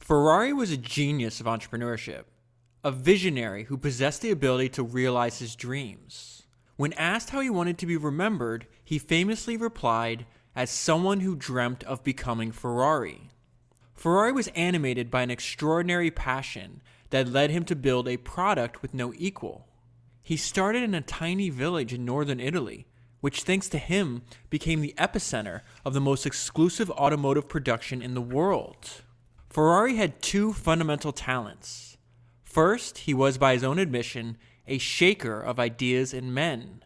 Ferrari was a genius of entrepreneurship, a visionary who possessed the ability to realize his dreams. When asked how he wanted to be remembered, he famously replied, as someone who dreamt of becoming Ferrari. Ferrari was animated by an extraordinary passion that led him to build a product with no equal. He started in a tiny village in northern Italy, which thanks to him became the epicenter of the most exclusive automotive production in the world. Ferrari had two fundamental talents. First, he was, by his own admission, a shaker of ideas and men.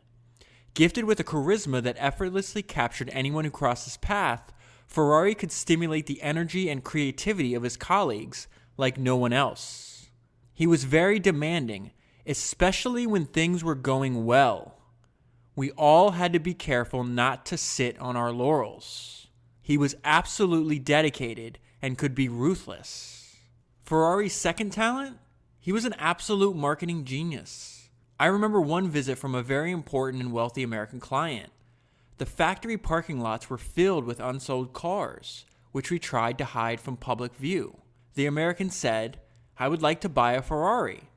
Gifted with a charisma that effortlessly captured anyone who crossed his path, Ferrari could stimulate the energy and creativity of his colleagues like no one else. He was very demanding, especially when things were going well. We all had to be careful not to sit on our laurels. He was absolutely dedicated and could be ruthless. Ferrari's second talent? He was an absolute marketing genius. I remember one visit from a very important and wealthy American client. The factory parking lots were filled with unsold cars, which we tried to hide from public view. The American said, "I would like to buy a Ferrari."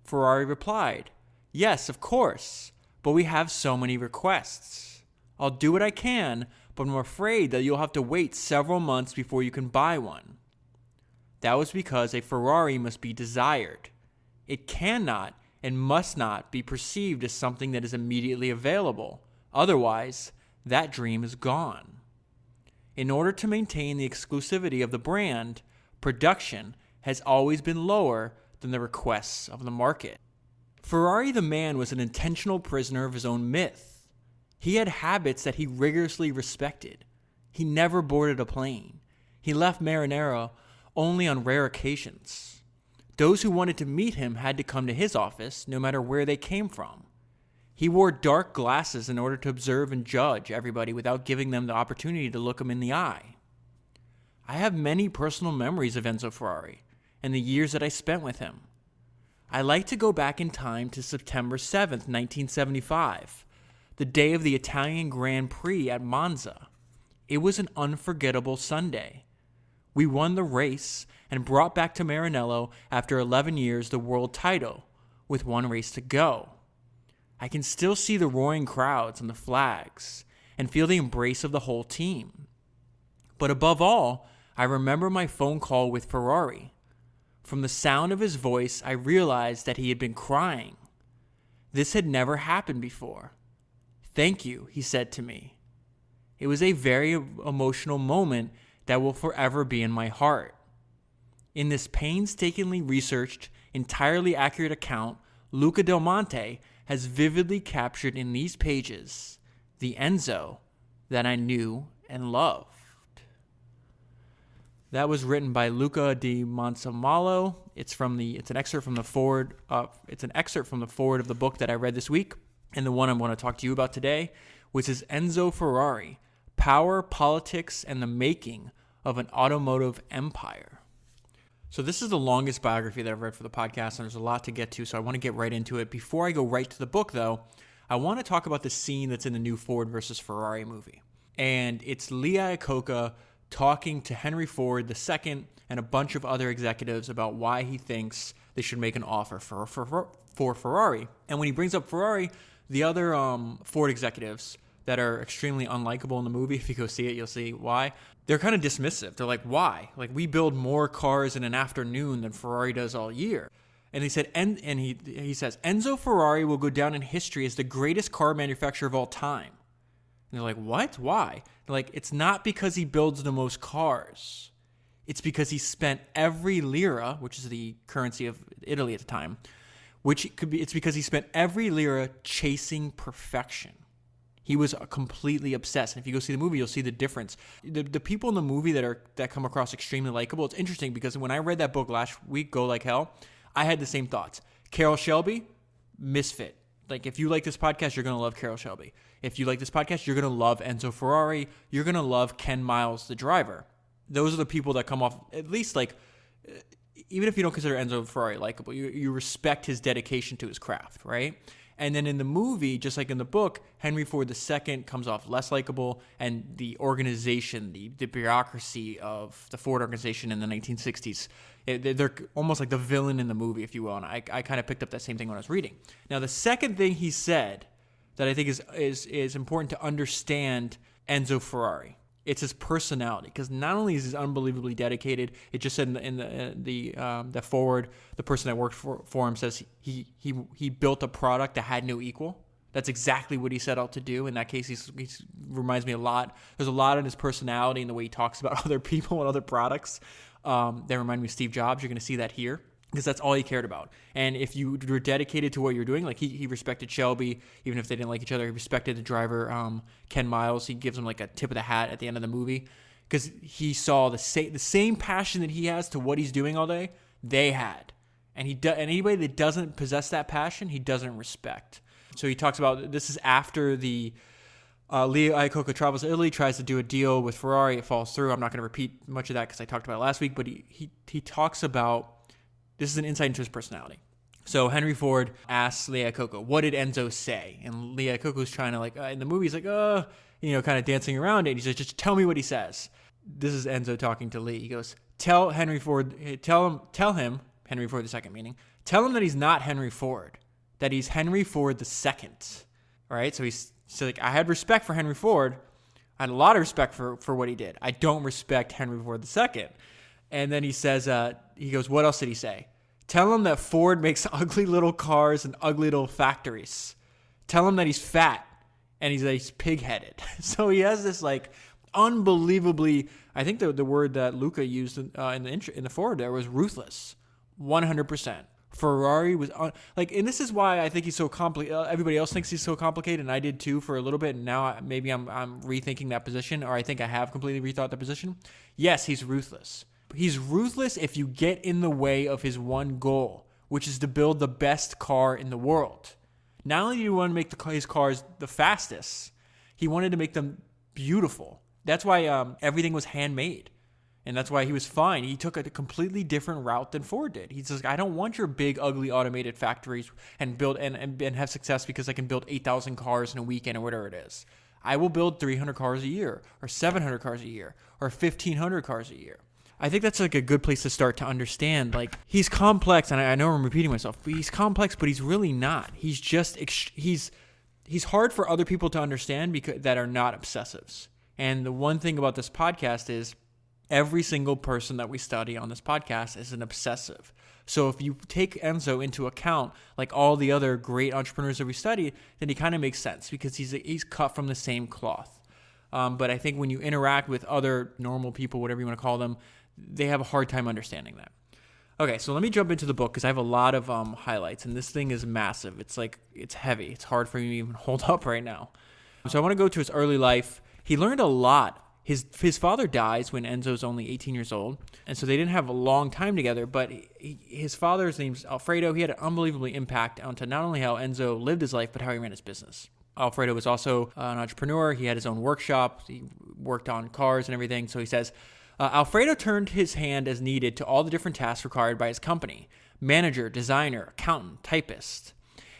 Ferrari replied, "Yes, of course, but we have so many requests. I'll do what I can, but I'm afraid that you'll have to wait several months before you can buy one." That was because a Ferrari must be desired. It cannot and must not be perceived as something that is immediately available. Otherwise, that dream is gone. In order to maintain the exclusivity of the brand, production has always been lower than the requests of the market. Ferrari the man was an intentional prisoner of his own myth. He had habits that he rigorously respected. He never boarded a plane. He left Maranello only on rare occasions. Those who wanted to meet him had to come to his office, no matter where they came from. He wore dark glasses in order to observe and judge everybody without giving them the opportunity to look him in the eye. I have many personal memories of Enzo Ferrari and the years that I spent with him. I like to go back in time to September 7th, 1975, the day of the Italian Grand Prix at Monza. It was an unforgettable Sunday. We won the race and brought back to Maranello after 11 years the world title, with one race to go. I can still see the roaring crowds and the flags, and feel the embrace of the whole team. But above all, I remember my phone call with Ferrari. From the sound of his voice, I realized that he had been crying. This had never happened before. "Thank you," he said to me. It was a very emotional moment that will forever be in my heart. In this painstakingly researched, entirely accurate account, Luca Dal Monte has vividly captured in these pages the Enzo that I knew and loved. That was written by Luca di Monsamalo. It's an excerpt from the foreword. It's an excerpt from the foreword of the book that I read this week, and the one I'm going to talk to you about today, which is Enzo Ferrari: Power, Politics, and the Making of an Automotive Empire. So this is the longest biography that I've read for the podcast, and there's a lot to get to, so I want to get right into it. Before I go right to the book, though, I want to talk about the scene that's in the new Ford versus Ferrari movie. And it's Lee Iacocca talking to Henry Ford II and a bunch of other executives about why he thinks they should make an offer for Ferrari. And when he brings up Ferrari, the other Ford executives that are extremely unlikable in the movie, if you go see it, you'll see why. They're kind of dismissive. They're like, why? Like, we build more cars in an afternoon than Ferrari does all year. And he said, and he says, Enzo Ferrari will go down in history as the greatest car manufacturer of all time. And they're like, what? Why? They're like, it's not because he builds the most cars. It's because he spent every lira, which is the currency of Italy at the time, it's because he spent every lira chasing perfection. He was completely obsessed. And if you go see the movie, you'll see the difference. The people in the movie that come across extremely likable, it's interesting because when I read that book last week, Go Like Hell, I had the same thoughts. Carroll Shelby, misfit. Like, if you like this podcast, you're going to love Carroll Shelby. If you like this podcast, you're going to love Enzo Ferrari. You're going to love Ken Miles, the driver. Those are the people that come off, at least like, even if you don't consider Enzo Ferrari likable, you respect his dedication to his craft, right? And then in the movie, just like in the book, Henry Ford II comes off less likable, and the organization, the bureaucracy of the Ford organization in the 1960s, they're almost like the villain in the movie, if you will. And I kind of picked up that same thing when I was reading. Now, the second thing he said that I think is important to understand Enzo Ferrari, it's his personality, because not only is he unbelievably dedicated, it just said in the forward, the person that worked for him says he built a product that had no equal. That's exactly what he set out to do. In that case, he reminds me a lot. There's a lot in his personality and the way he talks about other people and other products that remind me of Steve Jobs. You're going to see that here, because that's all he cared about. And if you were dedicated to what you're doing, like he respected Shelby, even if they didn't like each other. He respected the driver, Ken Miles. He gives him like a tip of the hat at the end of the movie, because he saw the same passion that he has to what he's doing all day, they had. And anybody that doesn't possess that passion, he doesn't respect. So he talks about, this is after the Leo Iacocca travels to Italy, tries to do a deal with Ferrari. It falls through. I'm not going to repeat much of that because I talked about it last week, but he talks about, this is an insight into his personality. So Henry Ford asks Lee Iacocca, what did Enzo say? And Lee Iacocca was trying to in the movie, he's like, kind of dancing around it. He says, just tell me what he says. This is Enzo talking to Lee. He goes, tell him, Henry Ford II meaning, tell him that he's not Henry Ford, that he's Henry Ford II. All right. So he's like, I had respect for Henry Ford. I had a lot of respect for what he did. I don't respect Henry Ford II. And then he says, he goes, what else did he say? Tell him that Ford makes ugly little cars and ugly little factories. Tell him that he's fat and he's pig-headed. So he has this unbelievably, I think the word that Luca used in the forward there was ruthless, 100%. Ferrari was and this is why I think he's so complicated. Everybody else thinks he's so complicated, and I did too for a little bit. And now maybe I'm rethinking that position, or I think I have completely rethought the position. Yes, he's ruthless. He's ruthless if you get in the way of his one goal, which is to build the best car in the world. Not only do you want to make his cars the fastest, he wanted to make them beautiful. That's why everything was handmade. And that's why he was fine. He took a completely different route than Ford did. He says, I don't want your big, ugly automated factories and build and have success because I can build 8,000 cars in a weekend or whatever it is. I will build 300 cars a year, or 700 cars a year, or 1,500 cars a year. I think that's a good place to start to understand. He's complex, and I know I'm repeating myself, but he's complex, but he's really not. He's just he's hard for other people to understand that are not obsessives. And the one thing about this podcast is every single person that we study on this podcast is an obsessive. So if you take Enzo into account, like all the other great entrepreneurs that we study, then he kind of makes sense because he's cut from the same cloth. But I think when you interact with other normal people, whatever you want to call them, they have a hard time understanding that. Okay, so let me jump into the book because I have a lot of highlights, and this thing is massive. It's heavy. It's hard for me to even hold up right now. So I want to go to his early life. He learned a lot. His father dies when Enzo's only 18 years old, and so they didn't have a long time together, but his father's name's Alfredo. He had an unbelievable impact onto not only how Enzo lived his life, but how he ran his business. Alfredo was also an entrepreneur. He had his own workshop. He worked on cars and everything. So he says, Alfredo turned his hand as needed to all the different tasks required by his company: manager, designer, accountant, typist.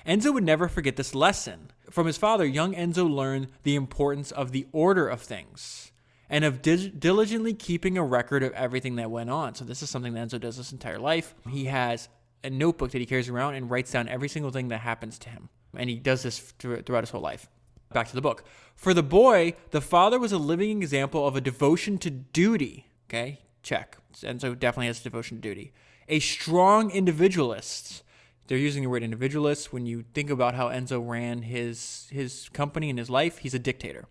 Enzo would never forget this lesson. From his father, young Enzo learned the importance of the order of things and of diligently keeping a record of everything that went on. So this is something that Enzo does his entire life. He has a notebook that he carries around and writes down every single thing that happens to him. And he does this throughout his whole life. Back to the book. For the boy, the father was a living example of a devotion to duty. Okay, check. Enzo definitely has devotion to duty. A strong individualist. They're using the word individualist. When you think about how Enzo ran his company and his life, he's a dictator.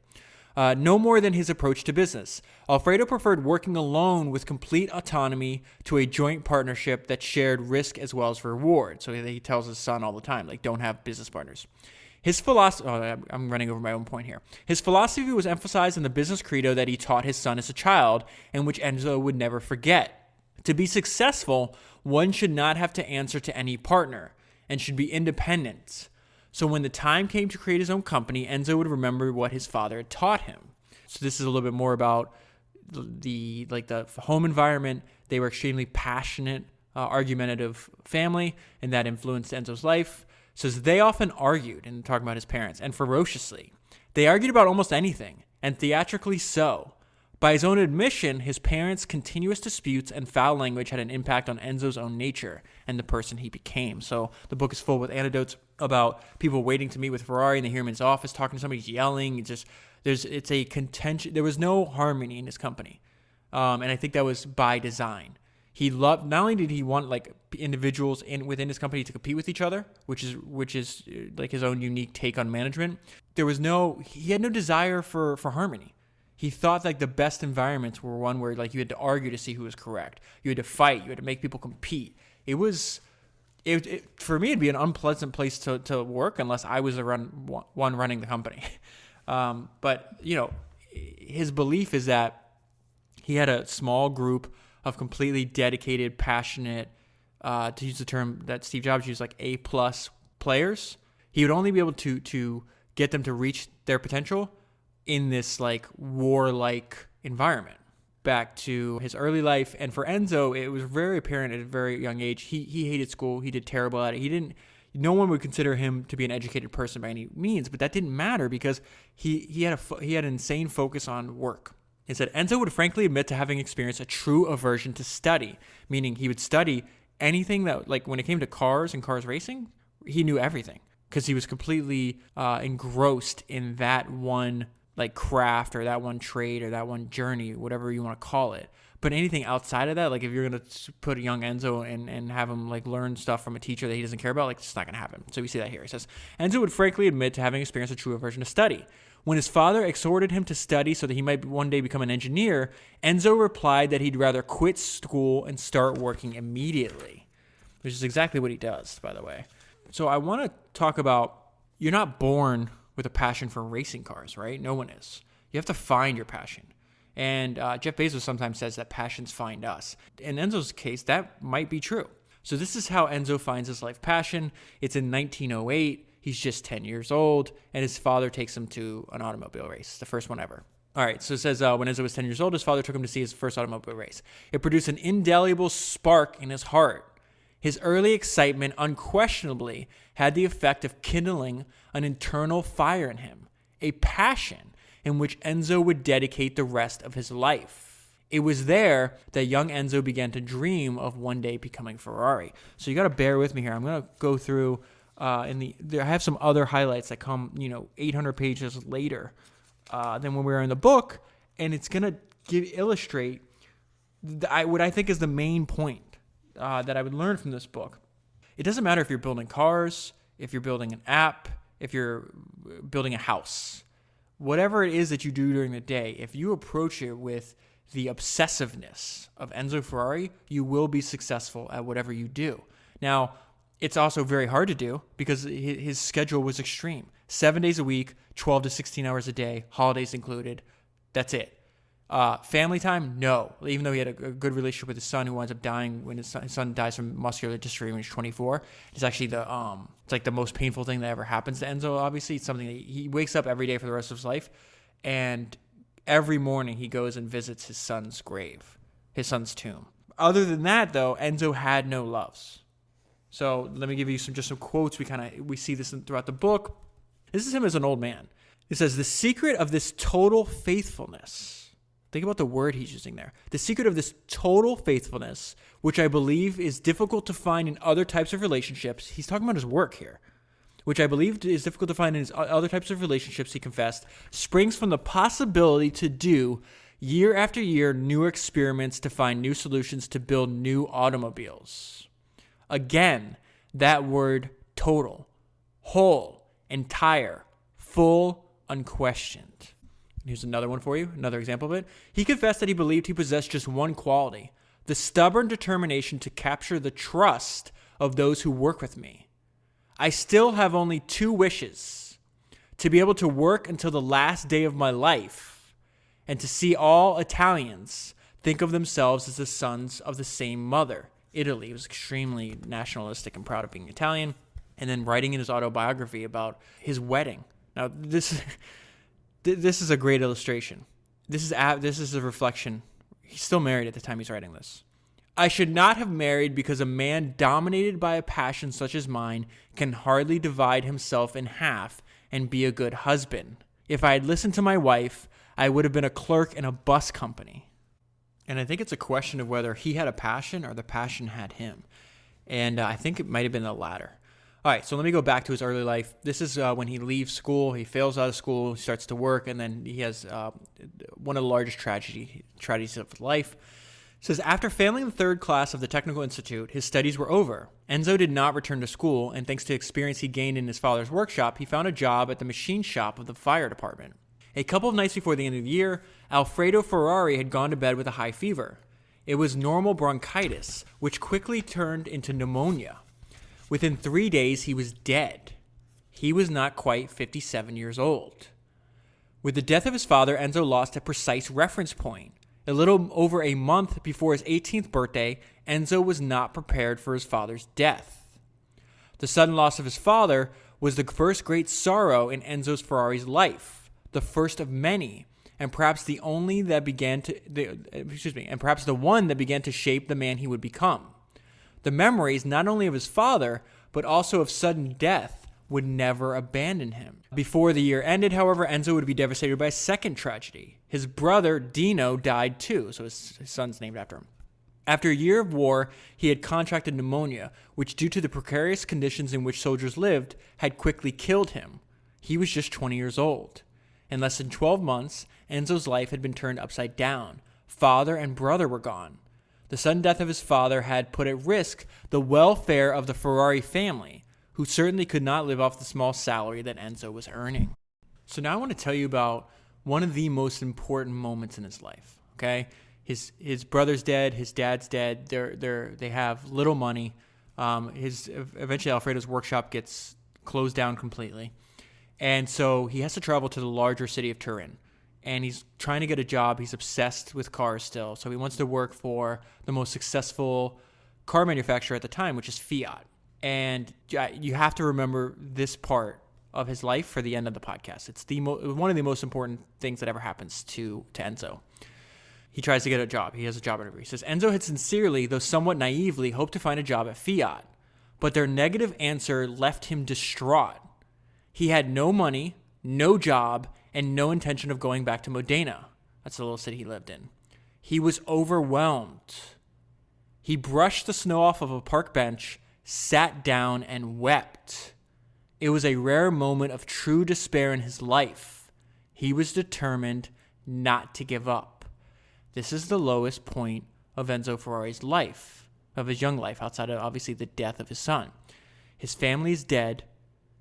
No more than his approach to business. Alfredo preferred working alone with complete autonomy to a joint partnership that shared risk as well as reward. So he tells his son all the time, don't have business partners. His philosophy, I'm running over my own point here. His philosophy was emphasized in the business credo that he taught his son as a child, and which Enzo would never forget. To be successful, one should not have to answer to any partner and should be independent. So when the time came to create his own company, Enzo would remember what his father had taught him. So this is a little bit more about the home environment. They were extremely passionate, argumentative family, and that influenced Enzo's life. says they often argued, and talking about his parents, and ferociously. They argued about almost anything, and theatrically so. By his own admission, his parents' continuous disputes and foul language had an impact on Enzo's own nature and the person he became. So the book is full with anecdotes about people waiting to meet with Ferrari, and they hear him in his office talking to somebody, he's yelling. It's a contention. There was no harmony in his company, and I think that was by design. He loved, not only did he want like individuals within his company to compete with each other, which is like his own unique take on management. He had no desire for harmony. He thought like the best environments were one where like you had to argue to see who was correct. You had to fight. You had to make people compete. For me, it'd be an unpleasant place to work unless I was the one running the company. But his belief is that he had a small group of completely dedicated, passionate, to use the term that Steve Jobs used, like A+ players. He would only be able to get them to reach their potential in this like warlike environment. Back to his early life, and for Enzo, it was very apparent at a very young age. He hated school. He did terrible at it. No one would consider him to be an educated person by any means, but that didn't matter because he had an insane focus on work. He said Enzo would frankly admit to having experienced a true aversion to study, meaning he would study anything that, like when it came to cars and cars racing, he knew everything because he was completely engrossed in that one like craft or that one trade or that one journey, whatever you want to call it. But anything outside of that, like if you're going to put a young Enzo and have him like learn stuff from a teacher that he doesn't care about, like it's not going to happen. So we see that here. He says, Enzo would frankly admit to having experienced a true aversion to study. When his father exhorted him to study so that he might one day become an engineer, Enzo replied that he'd rather quit school and start working immediately, which is exactly what he does, by the way. So I want to talk about, you're not born with a passion for racing cars, right? No one is. You have to find your passion. And Jeff Bezos sometimes says that passions find us. In Enzo's case, that might be true. So this is how Enzo finds his life passion. It's in 1908. He's just 10 years old, and his father takes him to an automobile race, the first one ever. All right, so it says when Enzo was 10 years old, his father took him to see his first automobile race. It produced an indelible spark in his heart. His early excitement unquestionably had the effect of kindling an internal fire in him, a passion in which Enzo would dedicate the rest of his life. It was there that young Enzo began to dream of one day becoming Ferrari. So you got to bear with me here. I'm going to go through, I have some other highlights that come, 800 pages later than when we were in the book, and it's going to illustrate what I think is the main point that I would learn from this book. It doesn't matter if you're building cars, if you're building an app, if you're building a house, whatever it is that you do during the day, if you approach it with the obsessiveness of Enzo Ferrari, you will be successful at whatever you do. Now, it's also very hard to do because his schedule was extreme. 7 days a week, 12 to 16 hours a day, holidays included. That's it. Family time? No. Even though he had a good relationship with his son, who winds up dying when his son dies from muscular dystrophy when he's 24. It's actually it's like the most painful thing that ever happens to Enzo. Obviously, it's something that he wakes up every day for the rest of his life, and every morning he goes and visits his son's grave, his son's tomb. Other than that, though, Enzo had no loves. So let me give you some quotes. We see this throughout the book. This is him as an old man. It says, the secret of this total faithfulness. Think about the word he's using there. The secret of this total faithfulness, which I believe is difficult to find in other types of relationships. He's talking about his work here, which I believe is difficult to find in his other types of relationships, he confessed, springs from the possibility to do year after year new experiments to find new solutions to build new automobiles. Again, that word total, whole, entire, full, unquestioned. Here's another one for you, another example of it. He confessed that he believed he possessed just one quality, the stubborn determination to capture the trust of those who work with me. I still have only 2 wishes, to be able to work until the last day of my life and to see all Italians think of themselves as the sons of the same mother. Italy. He was extremely nationalistic and proud of being Italian. And then writing in his autobiography about his wedding. Now, this is a great illustration. This is a reflection. He's still married at the time he's writing this. I should not have married because a man dominated by a passion such as mine can hardly divide himself in half and be a good husband. If I had listened to my wife, I would have been a clerk in a bus company. And I think it's a question of whether he had a passion or the passion had him. And I think it might have been the latter. All right, so let me go back to his early life. This is when he leaves school. He fails out of school, he starts to work, and then he has one of the largest tragedies of his life. It says, after failing the third class of the Technical Institute, his studies were over. Enzo did not return to school, and thanks to experience he gained in his father's workshop, he found a job at the machine shop of the fire department. A couple of nights before the end of the year, Alfredo Ferrari had gone to bed with a high fever. It was normal bronchitis, which quickly turned into pneumonia. Within 3 days, he was dead. He was not quite 57 years old. With the death of his father, Enzo lost a precise reference point. A little over a month before his 18th birthday, Enzo was not prepared for his father's death. The sudden loss of his father was the first great sorrow in Enzo Ferrari's life, the first of many, and perhaps the one that began to shape the man he would become. The memories not only of his father, but also of sudden death would never abandon him. Before the year ended, however, Enzo would be devastated by a second tragedy. His brother, Dino, died too, so his son's named after him. After a year of war, he had contracted pneumonia, which, due to the precarious conditions in which soldiers lived, had quickly killed him. He was just 20 years old. In less than 12 months, Enzo's life had been turned upside down. Father and brother were gone. The sudden death of his father had put at risk the welfare of the Ferrari family, who certainly could not live off the small salary that Enzo was earning. So now I want to tell you about one of the most important moments in his life. Okay, his brother's dead, his dad's dead. They have little money. Eventually Alfredo's workshop gets closed down completely, and so he has to travel to the larger city of Turin. And he's trying to get a job. He's obsessed with cars still, so he wants to work for the most successful car manufacturer at the time, which is Fiat. And you have to remember this part of his life for the end of the podcast. It's one of the most important things that ever happens to Enzo. He tries to get a job. He has a job interview. He says, Enzo had sincerely, though somewhat naively, hoped to find a job at Fiat, but their negative answer left him distraught. He had no money, no job, and no intention of going back to Modena. That's the little city he lived in. He was overwhelmed. He brushed the snow off of a park bench, sat down, and wept. It was a rare moment of true despair in his life. He was determined not to give up. This is the lowest point of Enzo Ferrari's life, of his young life, outside of obviously the death of his son. His family is dead.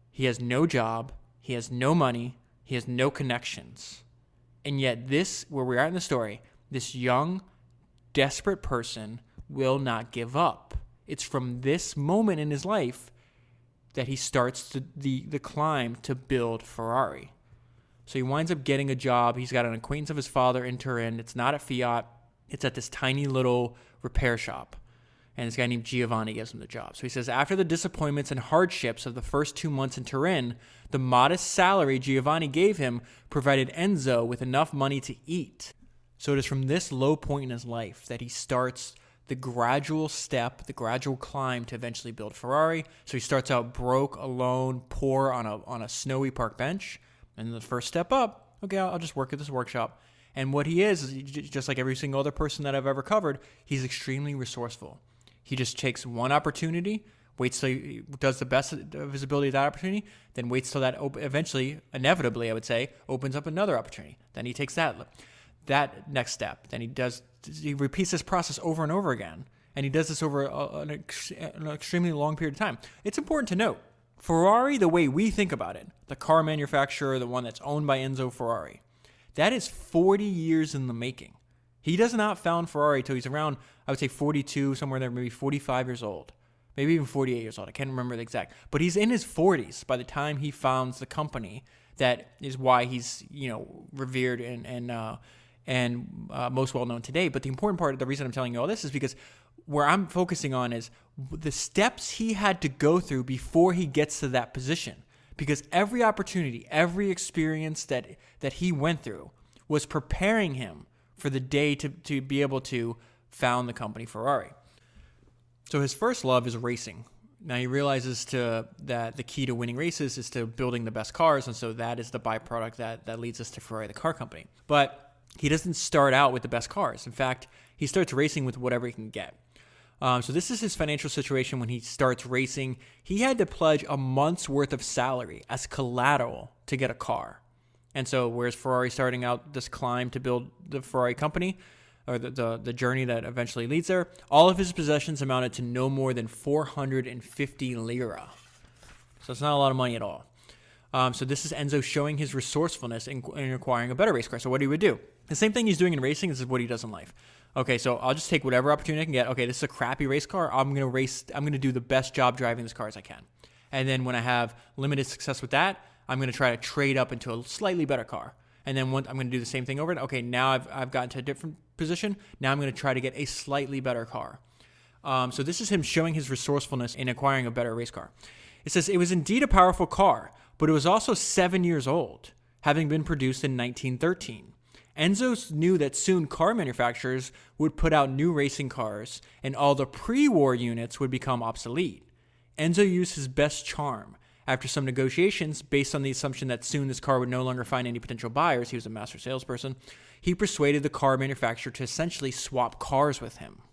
He has no job. He has no money. He has no connections. And yet this, where we are in the story, this young, desperate person will not give up. It's from this moment in his life that he starts the climb to build Ferrari. So he winds up getting a job. He's got an acquaintance of his father in Turin. It's not at Fiat. It's at this tiny little repair shop. And this guy named Giovanni gives him the job. So he says, after the disappointments and hardships of the first 2 months in Turin, the modest salary Giovanni gave him provided Enzo with enough money to eat. So it is from this low point in his life that he starts the gradual step, the gradual climb to eventually build Ferrari. So he starts out broke, alone, poor on a snowy park bench. And the first step up, okay, I'll just work at this workshop. And what he is just like every single other person that I've ever covered, he's extremely resourceful. He just takes one opportunity, waits till he does the best of his ability at that opportunity, then waits till that eventually, inevitably, I would say, opens up another opportunity. Then he takes that next step. Then he repeats this process over and over again. And he does this over an extremely long period of time. It's important to note, Ferrari, the way we think about it, the car manufacturer, the one that's owned by Enzo Ferrari, that is 40 years in the making. He does not found Ferrari until he's around, I would say 42, somewhere there, maybe 45 years old. Maybe even 48 years old. I can't remember the exact. But he's in his 40s by the time he founds the company. That is why he's, revered and most well known today. But the important part, the reason I'm telling you all this is because where I'm focusing on is the steps he had to go through before he gets to that position. Because every opportunity, every experience that he went through was preparing him for the day to be able to found the company Ferrari. So his first love is racing. Now he realizes that the key to winning races is to building the best cars, and so that is the byproduct that leads us to Ferrari, the car company. But he doesn't start out with the best cars. In fact, he starts racing with whatever he can get. So this is his financial situation when he starts racing. He had to pledge a month's worth of salary as collateral to get a car. And so whereas Ferrari starting out this climb to build the Ferrari company, or the journey that eventually leads there, all of his possessions amounted to no more than 450 lira. So it's not a lot of money at all. So this is Enzo showing his resourcefulness in acquiring a better race car. So what he would do, the same thing he's doing in racing, this is what he does in life. Okay, so I'll just take whatever opportunity I can get. Okay, this is a crappy race car. I'm going to do the best job driving this car as I can. And then when I have limited success with that, I'm going to try to trade up into a slightly better car. And then I'm going to do the same thing over. Okay, now I've gotten to a different position. Now I'm going to try to get a slightly better car. So this is him showing his resourcefulness in acquiring a better race car. It says, it was indeed a powerful car, but it was also 7 years old, having been produced in 1913. Enzo knew that soon car manufacturers would put out new racing cars, and all the pre-war units would become obsolete. Enzo used his best charm. After some negotiations, based on the assumption that soon this car would no longer find any potential buyers, he was a master salesperson, he persuaded the car manufacturer to essentially swap cars with him.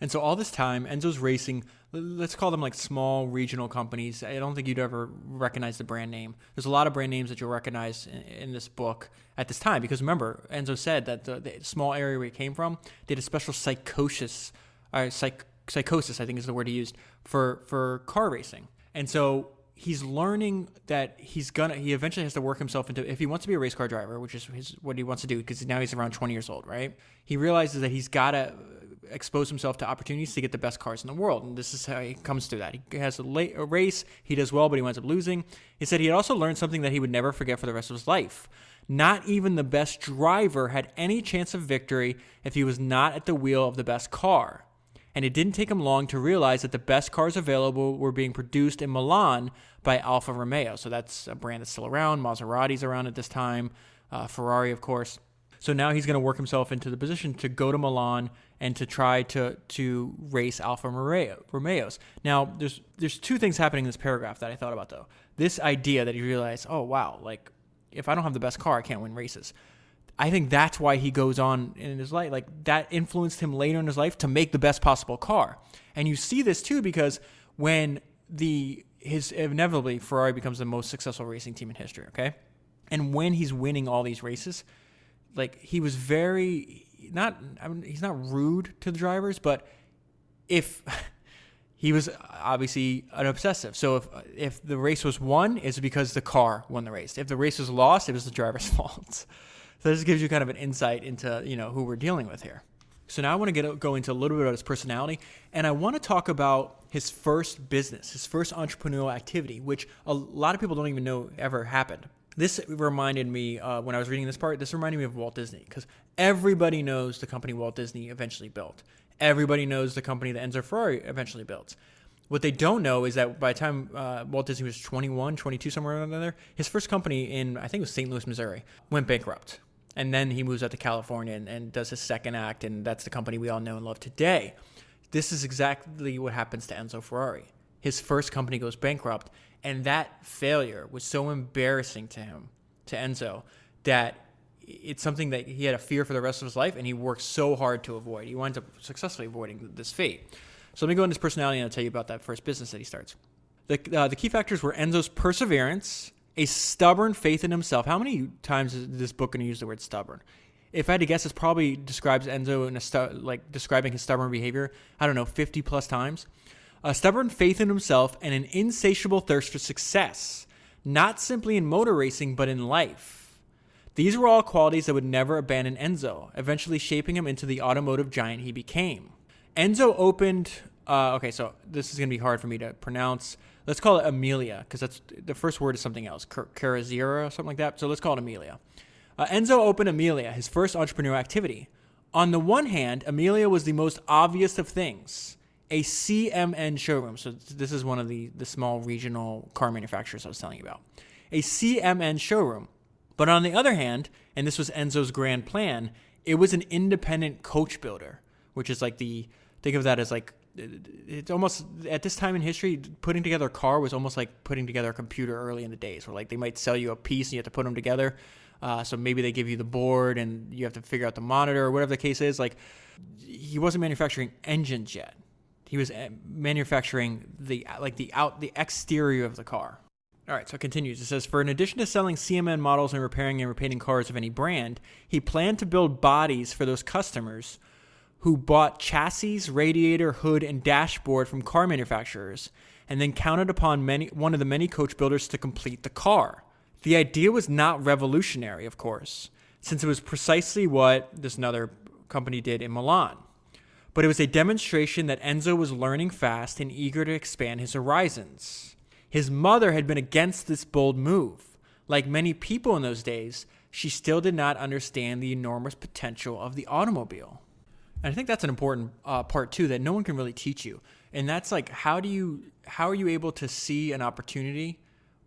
And so all this time, Enzo's racing, let's call them like small regional companies. I don't think you'd ever recognize the brand name. There's a lot of brand names that you'll recognize in this book at this time, because remember, Enzo said that the small area where he came from did a special psychosis, I think is the word he used, for car racing. And so he's learning that he eventually has to work himself into, if he wants to be a race car driver, which is what he wants to do, because now he's around 20 years old, right? He realizes that he's got to expose himself to opportunities to get the best cars in the world. And this is how he comes to that. He has a race, he does well, but he winds up losing. He said he had also learned something that he would never forget for the rest of his life. Not even the best driver had any chance of victory if he was not at the wheel of the best car. And it didn't take him long to realize that the best cars available were being produced in Milan by Alfa Romeo. So that's a brand that's still around. Maserati's around at this time. Ferrari, of course. So now he's going to work himself into the position to go to Milan and to try to race Alfa Romeos. Now, there's two things happening in this paragraph that I thought about, though. This idea that he realized, oh, wow, like, if I don't have the best car, I can't win races. I think that's why he goes on in his life. Like, that influenced him later in his life to make the best possible car. And you see this too, because when inevitably Ferrari becomes the most successful racing team in history, okay? And when he's winning all these races, like, he was he's not rude to the drivers, but if he was obviously an obsessive. So if the race was won, it's because the car won the race. If the race was lost, it was the driver's fault. So this gives you kind of an insight into, who we're dealing with here. So now I want to go into a little bit about his personality, and I want to talk about his first business, his first entrepreneurial activity, which a lot of people don't even know ever happened. This reminded me, when I was reading this part, this reminded me of Walt Disney, because everybody knows the company Walt Disney eventually built. Everybody knows the company that Enzo Ferrari eventually built. What they don't know is that by the time Walt Disney was 21, 22, somewhere around there, his first company in, I think it was St. Louis, Missouri, went bankrupt. And then he moves out to California and does his second act, and that's the company we all know and love today. This is exactly what happens to Enzo Ferrari. His first company goes bankrupt, and that failure was so embarrassing to him, to Enzo, that it's something that he had a fear for the rest of his life, and he worked so hard to avoid. He winds up successfully avoiding this fate. So let me go into his personality, and I'll tell you about that first business that he starts. The key factors were Enzo's perseverance, a stubborn faith in himself. How many times is this book going to use the word stubborn? If I had to guess, it probably describes Enzo in describing his stubborn behavior, 50 plus times. A stubborn faith in himself and an insatiable thirst for success, not simply in motor racing, but in life. These were all qualities that would never abandon Enzo, eventually shaping him into the automotive giant he became. Enzo opened, so this is going to be hard for me to pronounce. Let's call it Amelia, because that's the first word is something else, Carazira or something like that. So let's call it Amelia. Enzo opened Amelia, his first entrepreneurial activity. On the one hand, Amelia was the most obvious of things, a CMN showroom. So this is one of the small regional car manufacturers I was telling you about. A CMN showroom. But on the other hand, and this was Enzo's grand plan, it was an independent coach builder, which is think of that as like it's almost, at this time in history, putting together a car was almost like putting together a computer early in the days, where like they might sell you a piece and you have to put them together. So maybe they give you the board and you have to figure out the monitor or whatever the case is. Like, he wasn't manufacturing engines yet. He was manufacturing the exterior of the car. All right, so it continues. It says, in addition to selling CMN models and repairing and repainting cars of any brand, he planned to build bodies for those customers who bought chassis, radiator, hood, and dashboard from car manufacturers, and then counted upon one of the many coach builders to complete the car. The idea was not revolutionary, of course, since it was precisely what this another company did in Milan. But it was a demonstration that Enzo was learning fast and eager to expand his horizons. His mother had been against this bold move. Like many people in those days, she still did not understand the enormous potential of the automobile. And I think that's an important part too, that no one can really teach you. And that's like, how are you able to see an opportunity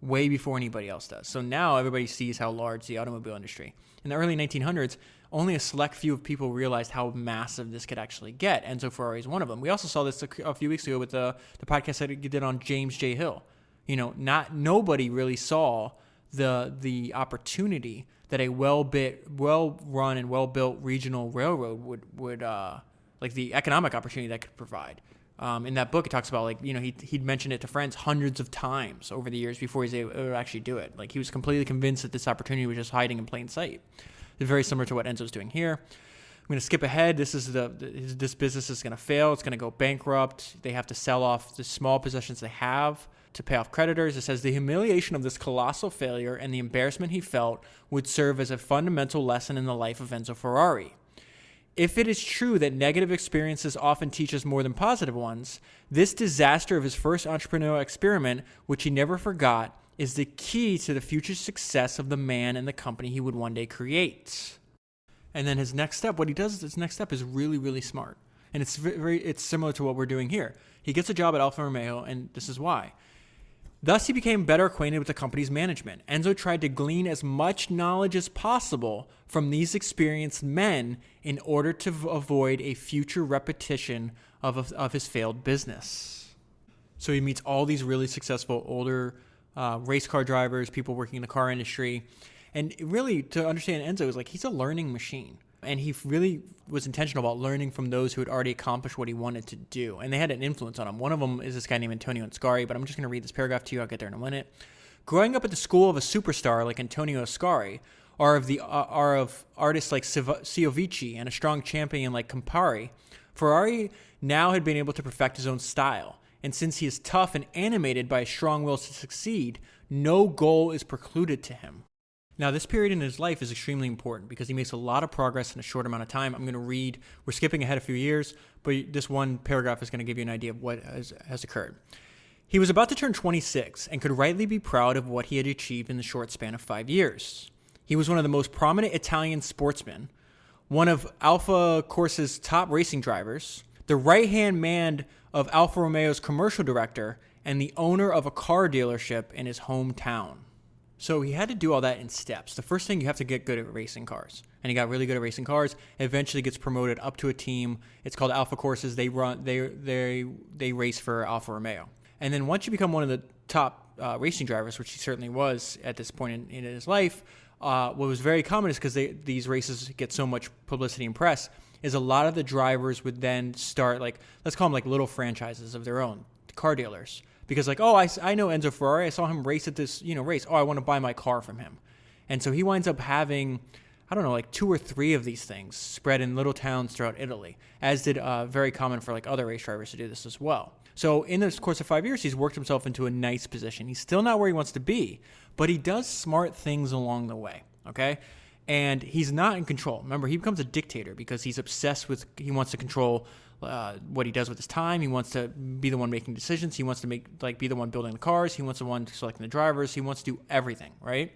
way before anybody else does? So now everybody sees how large the automobile industry. In the early 1900s, only a select few of people realized how massive this could actually get. Enzo Ferrari is one of them. We also saw this a few weeks ago with the podcast that you did on James J. Hill. Nobody really saw the opportunity that a well-run and well-built regional railroad would like the economic opportunity that could provide. In that book, it talks about he'd mentioned it to friends hundreds of times over the years before he was able to actually do it. Like, he was completely convinced that this opportunity was just hiding in plain sight. It's very similar to what Enzo's doing here. I'm going to skip ahead. This business is going to fail. It's going to go bankrupt. They have to sell off the small possessions they have to pay off creditors. It says the humiliation of this colossal failure and the embarrassment he felt would serve as a fundamental lesson in the life of Enzo Ferrari. If it is true that negative experiences often teach us more than positive ones, this disaster of his first entrepreneurial experiment, which he never forgot, is the key to the future success of the man and the company he would one day create. And then his next step is really, really smart. And it's similar to what we're doing here. He gets a job at Alfa Romeo, and this is why. Thus, he became better acquainted with the company's management. Enzo tried to glean as much knowledge as possible from these experienced men in order to avoid a future repetition of his failed business. So he meets all these really successful older race car drivers, people working in the car industry. And really, to understand Enzo, is like, he's a learning machine. And he really was intentional about learning from those who had already accomplished what he wanted to do. And they had an influence on him. One of them is this guy named Antonio Ascari, but I'm just going to read this paragraph to you. I'll get there in a minute. Growing up at the school of a superstar like Antonio Ascari, or of artists like Ciovici and a strong champion like Campari, Ferrari now had been able to perfect his own style. And since he is tough and animated by a strong will to succeed, no goal is precluded to him. Now, this period in his life is extremely important because he makes a lot of progress in a short amount of time. I'm going to read, we're skipping ahead a few years, but this one paragraph is going to give you an idea of what has occurred. He was about to turn 26 and could rightly be proud of what he had achieved in the short span of 5 years. He was one of the most prominent Italian sportsmen, one of Alfa Corsa's top racing drivers, the right-hand man of Alfa Romeo's commercial director, and the owner of a car dealership in his hometown. So he had to do all that in steps. The first thing, you have to get good at racing cars. And he got really good at racing cars. Eventually gets promoted up to a team. It's called Alfa Corsas. They race for Alfa Romeo. And then once you become one of the top racing drivers, which he certainly was at this point in his life, what was very common is because these races get so much publicity and press, is a lot of the drivers would then start, like, let's call them like little franchises of their own, car dealers. Because I know Enzo Ferrari. I saw him race at this, race. Oh, I want to buy my car from him. And so he winds up having, like 2 or 3 of these things spread in little towns throughout Italy, as did very common for like other race drivers to do this as well. So in the course of 5 years, he's worked himself into a nice position. He's still not where he wants to be, but he does smart things along the way, okay? And he's not in control. Remember, he becomes a dictator because he's obsessed with, he wants to control what he does with his time. He wants to be the one making decisions. He wants to be the one building the cars. He wants the one selecting the drivers. He wants to do everything, right?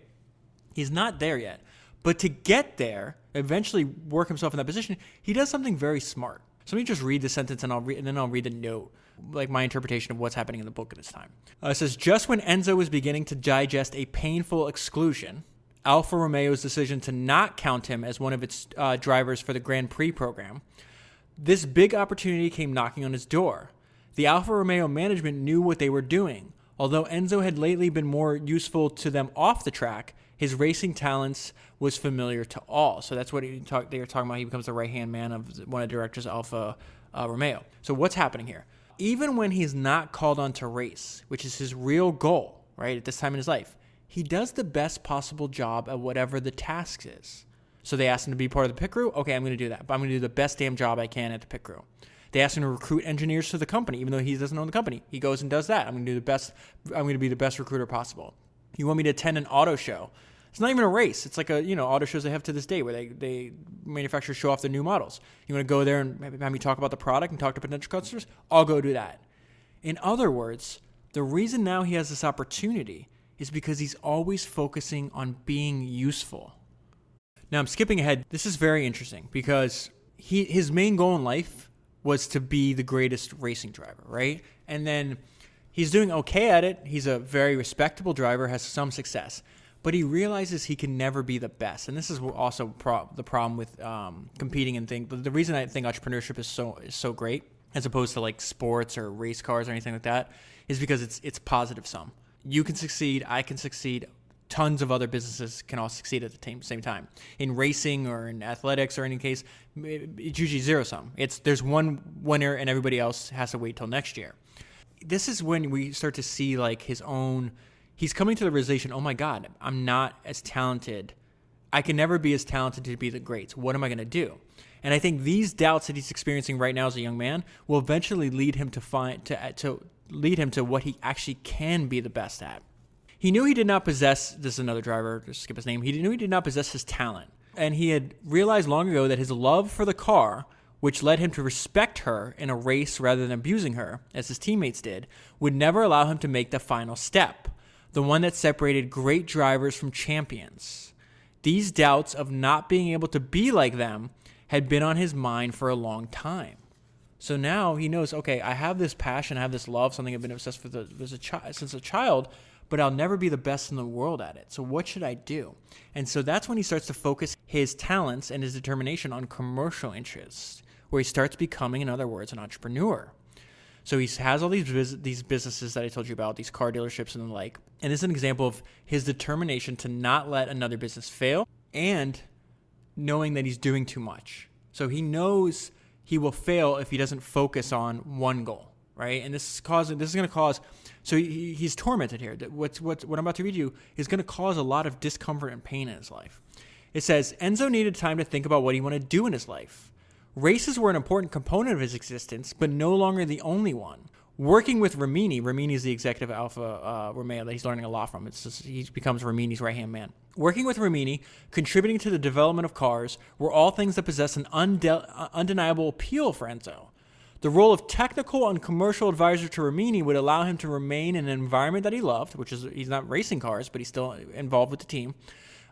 He's not there yet. But to get there, eventually work himself in that position, he does something very smart. So let me just read the sentence and then I'll read the note, like my interpretation of what's happening in the book at this time. It says, just when Enzo was beginning to digest a painful exclusion, Alfa Romeo's decision to not count him as one of its drivers for the Grand Prix program, this big opportunity came knocking on his door. The Alfa Romeo management knew what they were doing. Although Enzo had lately been more useful to them off the track, his racing talents was familiar to all. So that's what they were talking about. He becomes the right-hand man of one of the directors of Alfa Romeo. So what's happening here? Even when he's not called on to race, which is his real goal, right, at this time in his life, he does the best possible job at whatever the task is. So they asked him to be part of the pit crew. Okay, I'm going to do that. But I'm going to do the best damn job I can at the pit crew. They asked him to recruit engineers to the company, even though he doesn't own the company. He goes and does that. I'm going to be the best recruiter possible. You want me to attend an auto show? It's not even a race. It's like auto shows they have to this day where they manufacturers show off their new models. You want to go there and have me talk about the product and talk to potential customers? I'll go do that. In other words, the reason now he has this opportunity is because he's always focusing on being useful. Now I'm skipping ahead. This is very interesting because his main goal in life was to be the greatest racing driver, right? And then he's doing okay at it. He's a very respectable driver, has some success. But he realizes he can never be the best. And this is also the problem with competing and things. But the reason I think entrepreneurship is so great, as opposed to like sports or race cars or anything like that, is because it's positive sum. You can succeed, I can succeed. Tons of other businesses can all succeed at the same time. In racing or in athletics or in any case, it's usually zero sum. There's one winner and everybody else has to wait till next year. This is when we start to see like he's coming to the realization, oh my God, I'm not as talented. I can never be as talented to be the greats. What am I going to do? And I think these doubts that he's experiencing right now as a young man will eventually lead him to what he actually can be the best at. He knew he did not possess, this is another driver, just skip his name, he knew he did not possess his talent. And he had realized long ago that his love for the car, which led him to respect her in a race rather than abusing her, as his teammates did, would never allow him to make the final step, the one that separated great drivers from champions. These doubts of not being able to be like them had been on his mind for a long time. So now he knows, okay, I have this passion, I have this love, something I've been obsessed with since a child, but I'll never be the best in the world at it. So what should I do? And so that's when he starts to focus his talents and his determination on commercial interests, where he starts becoming, in other words, an entrepreneur. So he has all these businesses that I told you about, these car dealerships and the like. And this is an example of his determination to not let another business fail and knowing that he's doing too much. So he knows he will fail if he doesn't focus on one goal, right? And this is going to cause, so he's tormented here. What I'm about to read you is going to cause a lot of discomfort and pain in his life. It says, Enzo needed time to think about what he wanted to do in his life. Races were an important component of his existence, but no longer the only one. Working with Ramini is the executive of Alfa Romeo that he's learning a lot from. He becomes Ramini's right-hand man. Working with Ramini, contributing to the development of cars, were all things that possess an undeniable appeal for Enzo. The role of technical and commercial advisor to Ramini would allow him to remain in an environment that he loved, which is he's not racing cars, but he's still involved with the team.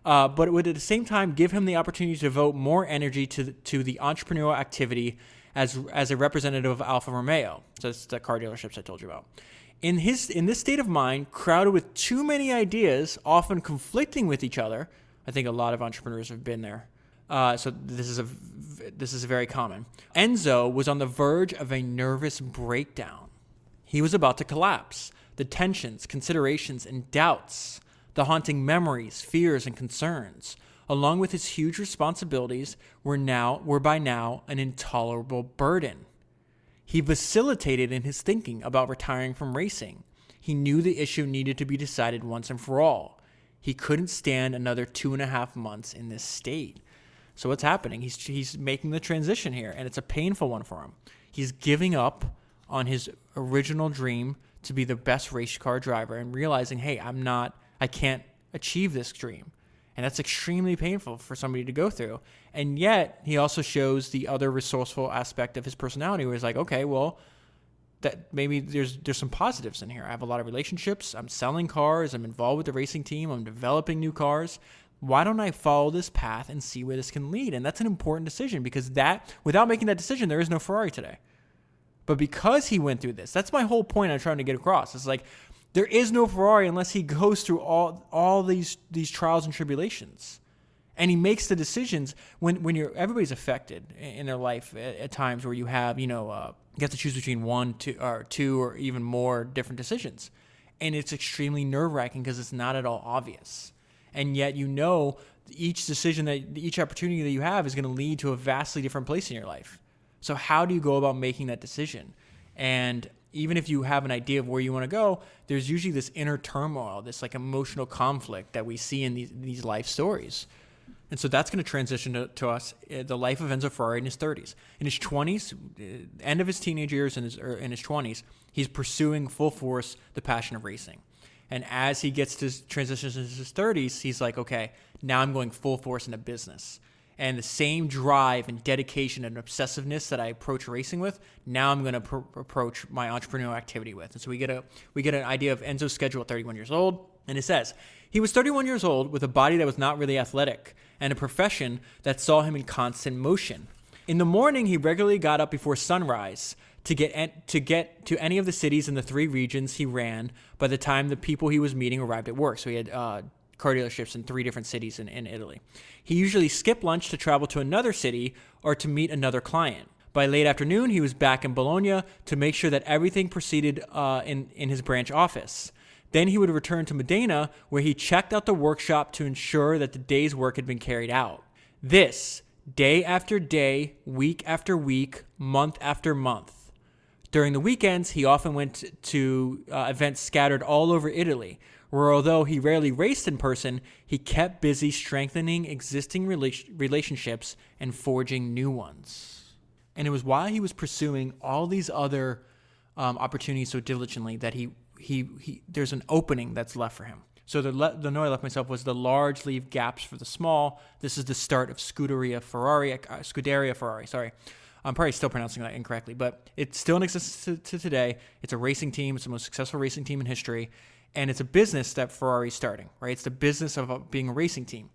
But it would at the same time give him the opportunity to devote more energy to the entrepreneurial activity as a representative of Alfa Romeo. So that's the car dealerships I told you about. In this state of mind, crowded with too many ideas, often conflicting with each other, I think a lot of entrepreneurs have been there. So this is very common. Enzo was on the verge of a nervous breakdown. He was about to collapse. The tensions, considerations, and doubts, the haunting memories, fears, and concerns, along with his huge responsibilities, were by now an intolerable burden. He vacillated in his thinking about retiring from racing. He knew the issue needed to be decided once and for all. He couldn't stand another 2.5 months in this state. So what's happening? He's making the transition here, and it's a painful one for him. He's giving up on his original dream to be the best race car driver and realizing, hey, I can't achieve this dream. And that's extremely painful for somebody to go through. And yet, he also shows the other resourceful aspect of his personality where he's like, okay, well, that maybe there's some positives in here. I have a lot of relationships. I'm selling cars. I'm involved with the racing team. I'm developing new cars. Why don't I follow this path and see where this can lead? And that's an important decision because without making that decision, there is no Ferrari today. But because he went through this, that's my whole point I'm trying to get across. It's like, there is no Ferrari unless he goes through all these trials and tribulations. And he makes the decisions when everybody's affected in their life at times where you have, You have to choose between two, or even more different decisions. And it's extremely nerve-wracking because it's not at all obvious. And yet, each decision, each opportunity that you have is going to lead to a vastly different place in your life. So how do you go about making that decision? And even if you have an idea of where you want to go, there's usually this inner turmoil, this like emotional conflict that we see in these life stories. And so that's going to transition to us, the life of Enzo Ferrari in his 30s. In his 20s, end of his teenage years in his 20s, he's pursuing full force the passion of racing. And as he gets to transitions into his 30s, he's like, okay, now I'm going full force into business. And the same drive and dedication and obsessiveness that I approach racing with, now I'm going to approach my entrepreneurial activity with. And so we get an idea of Enzo's schedule at 31 years old. And it says, he was 31 years old with a body that was not really athletic and a profession that saw him in constant motion. In the morning, he regularly got up before sunrise to get to any of the cities in the 3 regions he ran by the time the people he was meeting arrived at work. So he had car dealerships in 3 different cities in Italy. He usually skipped lunch to travel to another city or to meet another client. By late afternoon, he was back in Bologna to make sure that everything proceeded in his branch office. Then he would return to Modena, where he checked out the workshop to ensure that the day's work had been carried out. This, day after day, week after week, month after month. During the weekends, he often went to events scattered all over Italy, where although he rarely raced in person, he kept busy strengthening existing relationships and forging new ones. And it was while he was pursuing all these other opportunities so diligently that he there's an opening that's left for him. So the note I left myself was the large leave gaps for the small. This is the start of Scuderia Ferrari. Sorry. I'm probably still pronouncing that incorrectly, but it still exists to today. It's a racing team. It's the most successful racing team in history. And it's a business that Ferrari's starting, right? It's the business of being a racing team.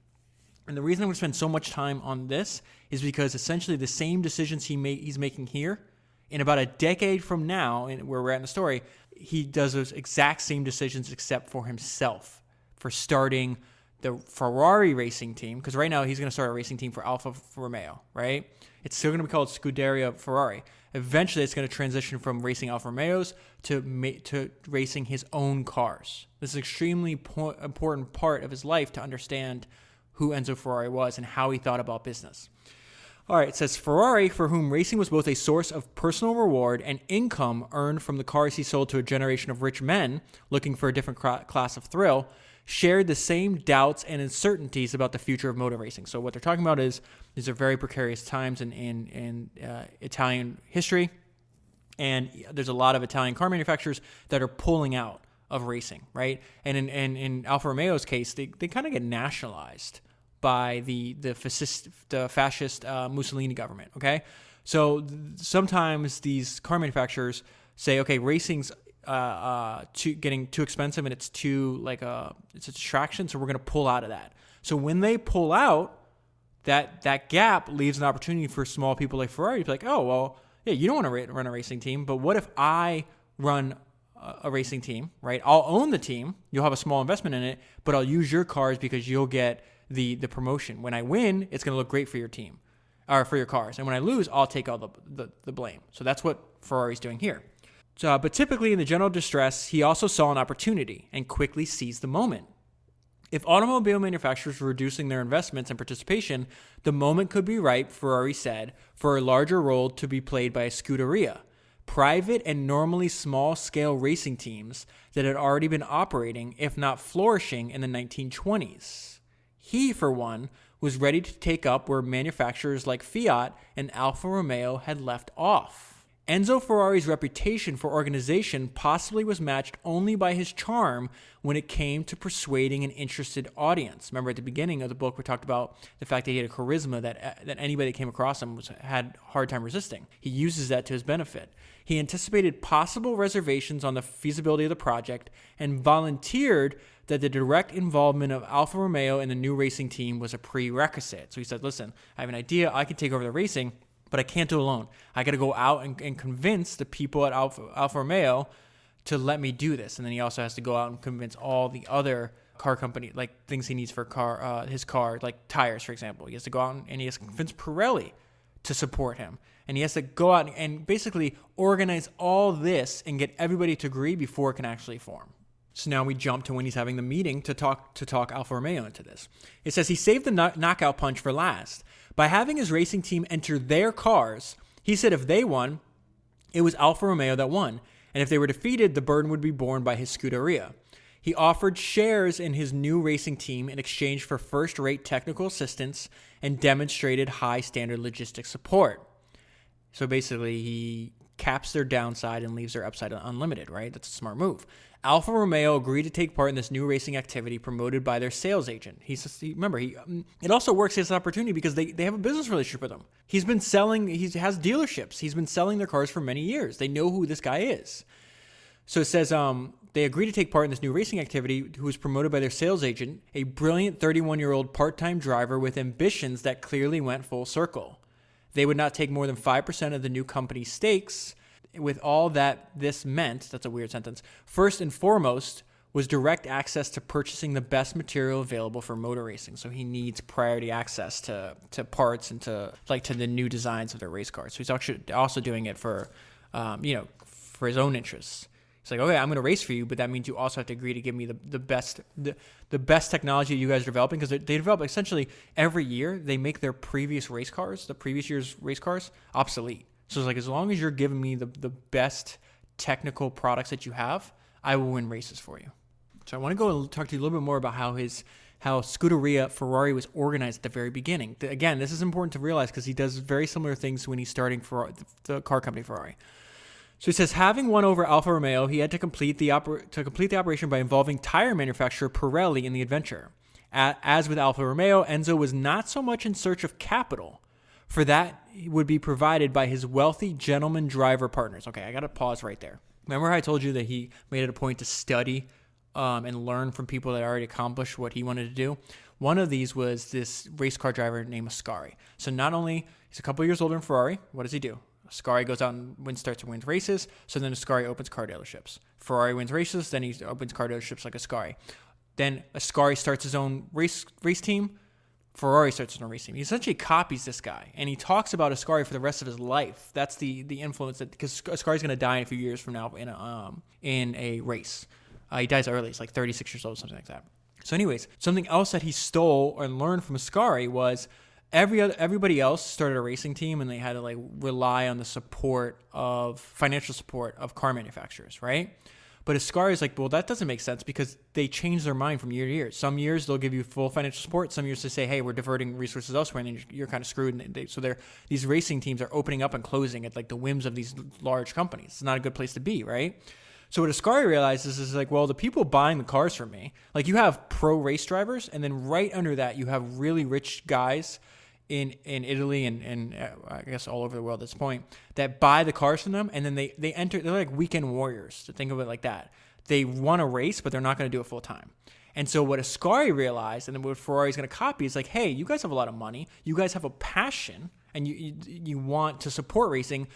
And the reason I'm going to spend so much time on this is because essentially the same decisions he's making here, in about a decade from now, where we're at in the story, he does those exact same decisions except for himself, for starting the Ferrari racing team, because right now he's going to start a racing team for Alfa Romeo, right? It's still going to be called Scuderia Ferrari. Eventually, it's going to transition from racing Alfa Romeos to racing his own cars. This is an extremely important part of his life to understand who Enzo Ferrari was and how he thought about business. All right, it says Ferrari, for whom racing was both a source of personal reward and income earned from the cars he sold to a generation of rich men looking for a different class of thrill, shared the same doubts and uncertainties about the future of motor racing. So what they're talking about is these are very precarious times in Italian history, and there's a lot of Italian car manufacturers that are pulling out of racing, right? And in Alfa Romeo's case, they kind of get nationalized by the fascist Mussolini government, okay? So sometimes these car manufacturers say, okay, racing's getting too expensive and it's it's a distraction, so we're going to pull out of that. So when they pull out, that gap leaves an opportunity for small people like Ferrari to be like, oh, well, yeah, you don't want to run a racing team, but what if I run a racing team, right? I'll own the team, you'll have a small investment in it, but I'll use your cars because you'll get the promotion. When I win, it's going to look great for your team, or for your cars. And when I lose, I'll take all the blame. So that's what Ferrari's doing here. So, but typically in the general distress, he also saw an opportunity and quickly seized the moment. If automobile manufacturers were reducing their investments and participation, the moment could be ripe, Ferrari said, for a larger role to be played by a Scuderia, private and normally small-scale racing teams that had already been operating, if not flourishing, in the 1920s. He, for one, was ready to take up where manufacturers like Fiat and Alfa Romeo had left off. Enzo Ferrari's reputation for organization possibly was matched only by his charm when it came to persuading an interested audience. Remember at the beginning of the book, we talked about the fact that he had a charisma that anybody that came across him had a hard time resisting. He uses that to his benefit. He anticipated possible reservations on the feasibility of the project and volunteered that the direct involvement of Alfa Romeo in the new racing team was a prerequisite. So he said, listen, I have an idea. I can take over the racing, but I can't do it alone. I got to go out and convince the people at Alfa Romeo to let me do this. And then he also has to go out and convince all the other car company, like things he needs for his car, like tires, for example. He has to go out and he has to convince Pirelli to support him. And he has to go out and basically organize all this and get everybody to agree before it can actually form. So now we jump to when he's having the meeting to talk Alfa Romeo into this. It says he saved the knockout punch for last. By having his racing team enter their cars, he said if they won, it was Alfa Romeo that won. And if they were defeated, the burden would be borne by his Scuderia. He offered shares in his new racing team in exchange for first-rate technical assistance and demonstrated high-standard logistics support. So basically, he caps their downside and leaves their upside unlimited, right? That's a smart move. Alfa Romeo agreed to take part in this new racing activity promoted by their sales agent. It also works as an opportunity because they have a business relationship with him. He has dealerships. He's been selling their cars for many years. They know who this guy is. So it says they agreed to take part in this new racing activity who was promoted by their sales agent, a brilliant 31-year-old part-time driver with ambitions that clearly went full circle. They would not take more than 5% of the new company's stakes. With all that this meant, that's a weird sentence, first and foremost was direct access to purchasing the best material available for motor racing. So he needs priority access to parts and to the new designs of their race cars. So he's actually also doing it for his own interests. It's like, okay, I'm going to race for you, but that means you also have to agree to give me the best technology you guys are developing, because they develop essentially every year. They make their previous race cars, the previous year's race cars, obsolete. So it's like, as long as you're giving me the best technical products that you have, I will win races for you. So I want to go and talk to you a little bit more about how Scuderia Ferrari was organized at the very beginning. Again, this is important to realize because he does very similar things when he's starting for the car company Ferrari. So he says, having won over Alfa Romeo, he had to complete the operation by involving tire manufacturer Pirelli in the adventure. As with Alfa Romeo, Enzo was not so much in search of capital, for that would be provided by his wealthy gentleman driver partners. Okay, I got to pause right there. Remember how I told you that he made it a point to study and learn from people that already accomplished what he wanted to do? One of these was this race car driver named Ascari. So not only he's a couple years older than Ferrari, what does he do? Ascari goes out and wins races, so then Ascari opens car dealerships. Ferrari wins races, then he opens car dealerships like Ascari. Then Ascari starts his own race team. Ferrari starts his own race team. He essentially copies this guy, and he talks about Ascari for the rest of his life. That's the influence, because Ascari's going to die in a few years from now in a race. He dies early. He's like 36 years old, something like that. So anyways, something else that he stole and learned from Ascari was everybody else started a racing team, and they had to rely on the financial support of car manufacturers, right? But Ascari is like, well, that doesn't make sense because they change their mind from year to year. Some years they'll give you full financial support. Some years they say, hey, we're diverting resources elsewhere, and then you're kind of screwed. And these racing teams are opening up and closing at the whims of these large companies. It's not a good place to be, right? So what Ascari realizes is well, the people buying the cars from me, you have pro race drivers, and then right under that you have really rich guys in Italy and I guess all over the world at this point that buy the cars from them, and then they're like weekend warriors, to think of it like that. They want to race, but they're not going to do it full time. And so what Ascari realized, and then what Ferrari's going to copy, is hey, you guys have a lot of money, you guys have a passion, and you want to support racing.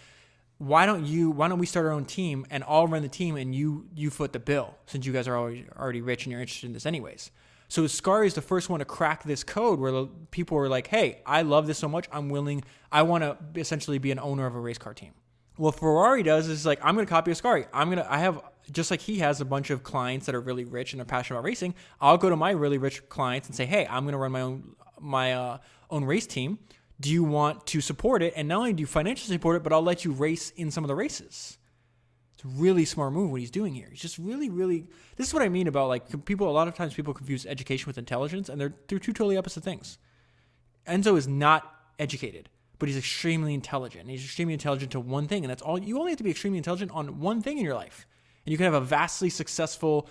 Why don't we start our own team and I'll run the team and you foot the bill, since you guys are already rich and you're interested in this anyways. So Ascari is the first one to crack this code where people were like, hey, I love this so much, I want to essentially be an owner of a race car team. What Ferrari does is I'm going to copy Ascari. I have, just like he has a bunch of clients that are really rich and are passionate about racing, I'll go to my really rich clients and say, hey, I'm going to run my own race team. Do you want to support it? And not only do you financially support it, but I'll let you race in some of the races. It's a really smart move what he's doing here. He's just really, really, this is what I mean about people. A lot of times people confuse education with intelligence, and they're two totally opposite things. Enzo is not educated, but he's extremely intelligent. He's extremely intelligent to one thing, and that's all. You only have to be extremely intelligent on one thing in your life, and you can have a vastly successful,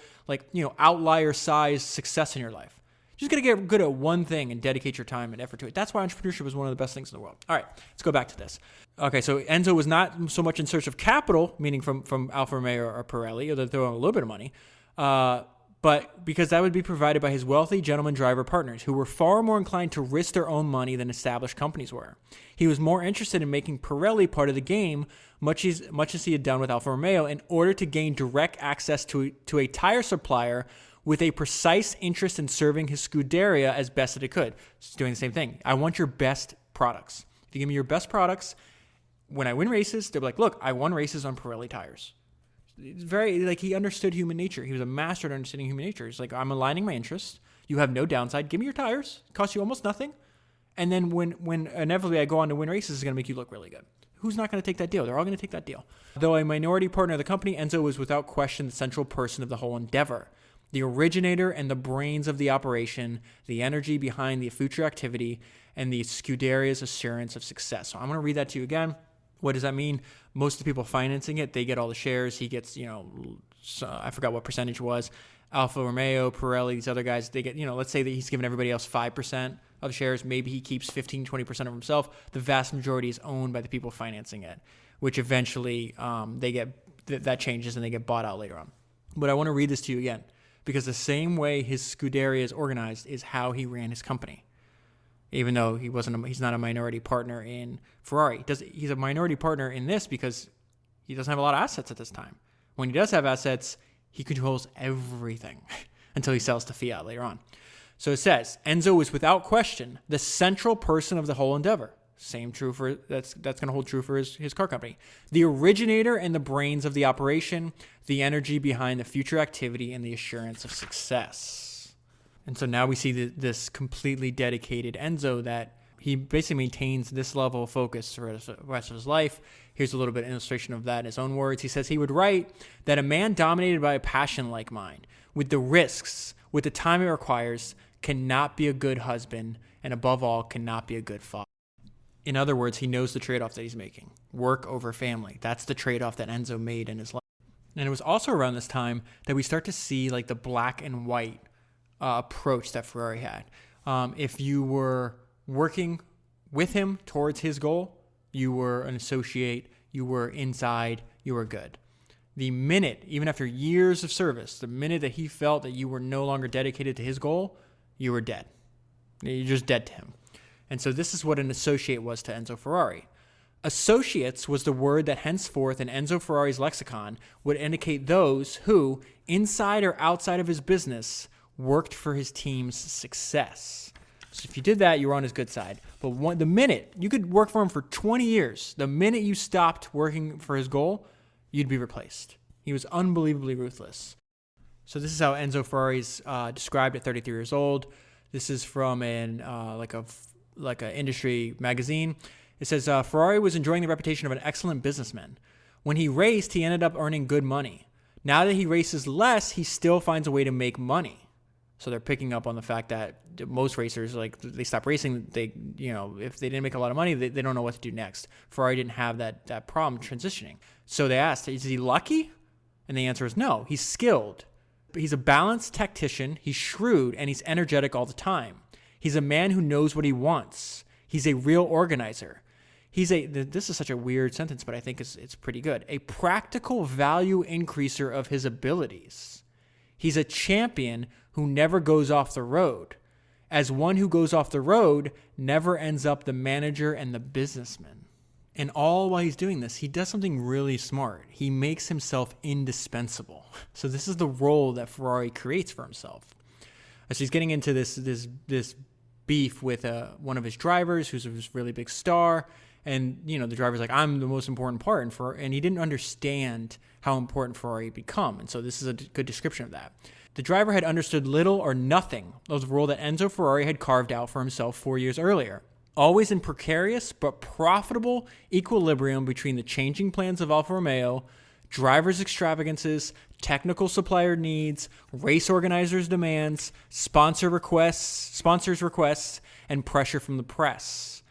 outlier-sized success in your life. You just got to get good at one thing and dedicate your time and effort to it. That's why entrepreneurship is one of the best things in the world. All right, let's go back to this. Okay, so Enzo was not so much in search of capital, meaning from Alfa Romeo or Pirelli, although they're throwing a little bit of money, but because that would be provided by his wealthy gentleman driver partners, who were far more inclined to risk their own money than established companies were. He was more interested in making Pirelli part of the game, much as he had done with Alfa Romeo, in order to gain direct access to a tire supplier with a precise interest in serving his Scuderia as best that it could. It's doing the same thing. I want your best products. If you give me your best products, when I win races, they'll be like, look, I won races on Pirelli tires. It's very, like, he understood human nature. He was a master at understanding human nature. He's like, I'm aligning my interests. You have no downside. Give me your tires. It costs you almost nothing. And then when inevitably I go on to win races, it's going to make you look really good. Who's not going to take that deal? They're all going to take that deal. Though a minority partner of the company, Enzo was without question the central person of the whole endeavor, the originator and the brains of the operation, the energy behind the future activity, and the Scuderia's assurance of success. So I'm going to read that to you again. What does that mean? Most of the people financing it, they get all the shares. He gets, I forgot what percentage it was. Alfa Romeo, Pirelli, these other guys, they get, let's say that he's giving everybody else 5% of shares. Maybe he keeps 15, 20% of himself. The vast majority is owned by the people financing it, which eventually they get, that changes and they get bought out later on. But I want to read this to you again, because the same way his Scuderia is organized is how he ran his company. Even though he's not a minority partner in Ferrari. He's a minority partner in this because he doesn't have a lot of assets at this time. When he does have assets, he controls everything until he sells to Fiat later on. So it says, Enzo is without question the central person of the whole endeavor. Same true for, that's going to hold true for his car company. The originator and the brains of the operation, the energy behind the future activity, and the assurance of success. And so now we see this completely dedicated Enzo that he basically maintains this level of focus for the rest of his life. Here's a little bit of illustration of that in his own words. He says he would write that a man dominated by a passion like mine, with the risks, with the time it requires, cannot be a good husband, and above all, cannot be a good father. In other words, he knows the trade-off that he's making. Work over family. That's the trade-off that Enzo made in his life. And it was also around this time that we start to see like the black and white approach that Ferrari had. If you were working with him towards his goal, you were an associate, you were inside, you were good. The minute, even after years of service, the minute that he felt that you were no longer dedicated to his goal, you were dead. You're just dead to him. And so this is what an associate was to Enzo Ferrari. Associates was the word that henceforth in Enzo Ferrari's lexicon would indicate those who, inside or outside of his business, worked for his team's success. So if you did that, you were on his good side. But the minute, you could work for him for 20 years, the minute you stopped working for his goal, you'd be replaced. He was unbelievably ruthless. So this is how Enzo Ferrari's described at 33 years old. This is from an industry magazine. It says, Ferrari was enjoying the reputation of an excellent businessman. When he raced, he ended up earning good money. Now that he races less, he still finds a way to make money. So they're picking up on the fact that most racers, like, they stop racing. They, if they didn't make a lot of money, they don't know what to do next. Ferrari didn't have that problem transitioning. So they asked, is he lucky? And the answer is no. He's skilled. He's a balanced tactician. He's shrewd, and he's energetic all the time. He's a man who knows what he wants. He's a real organizer. This is such a weird sentence, but I think it's pretty good. A practical value increaser of his abilities. He's a champion who never goes off the road. As one who goes off the road never ends up the manager and the businessman. And all while he's doing this, he does something really smart. He makes himself indispensable. So this is the role that Ferrari creates for himself. So he's getting into this beef with one of his drivers, who's a really big star. And, the driver's like, I'm the most important part. And he didn't understand how important Ferrari had become. And so this is a good description of that. The driver had understood little or nothing of the role that Enzo Ferrari had carved out for himself 4 years earlier. Always in precarious but profitable equilibrium between the changing plans of Alfa Romeo, drivers' extravagances, technical supplier needs, race organizers' demands, sponsors' requests, and pressure from the press.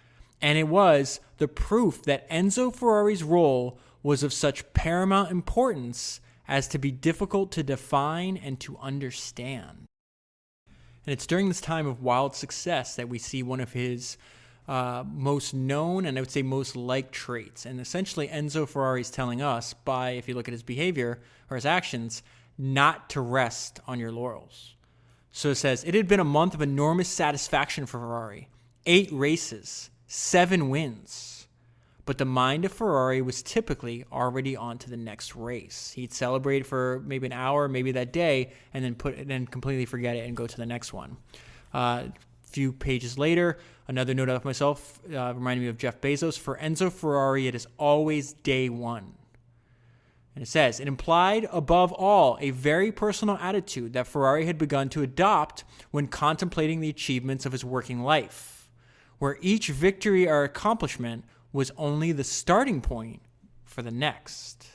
And it was the proof that Enzo Ferrari's role was of such paramount importance as to be difficult to define and to understand. And it's during this time of wild success that we see one of his most known and I would say most liked traits. And essentially Enzo Ferrari is telling us by, if you look at his behavior or his actions, not to rest on your laurels. So it says, it had been a month of enormous satisfaction for Ferrari. 8 races, 7 wins. But the mind of Ferrari was typically already on to the next race. He'd celebrate for maybe an hour, maybe that day, and then completely forget it and go to the next one. few pages later, another note of myself reminding me of Jeff Bezos. For Enzo Ferrari, it is always day one. And it says, it implied above all a very personal attitude that Ferrari had begun to adopt when contemplating the achievements of his working life, where each victory or accomplishment was only the starting point for the next.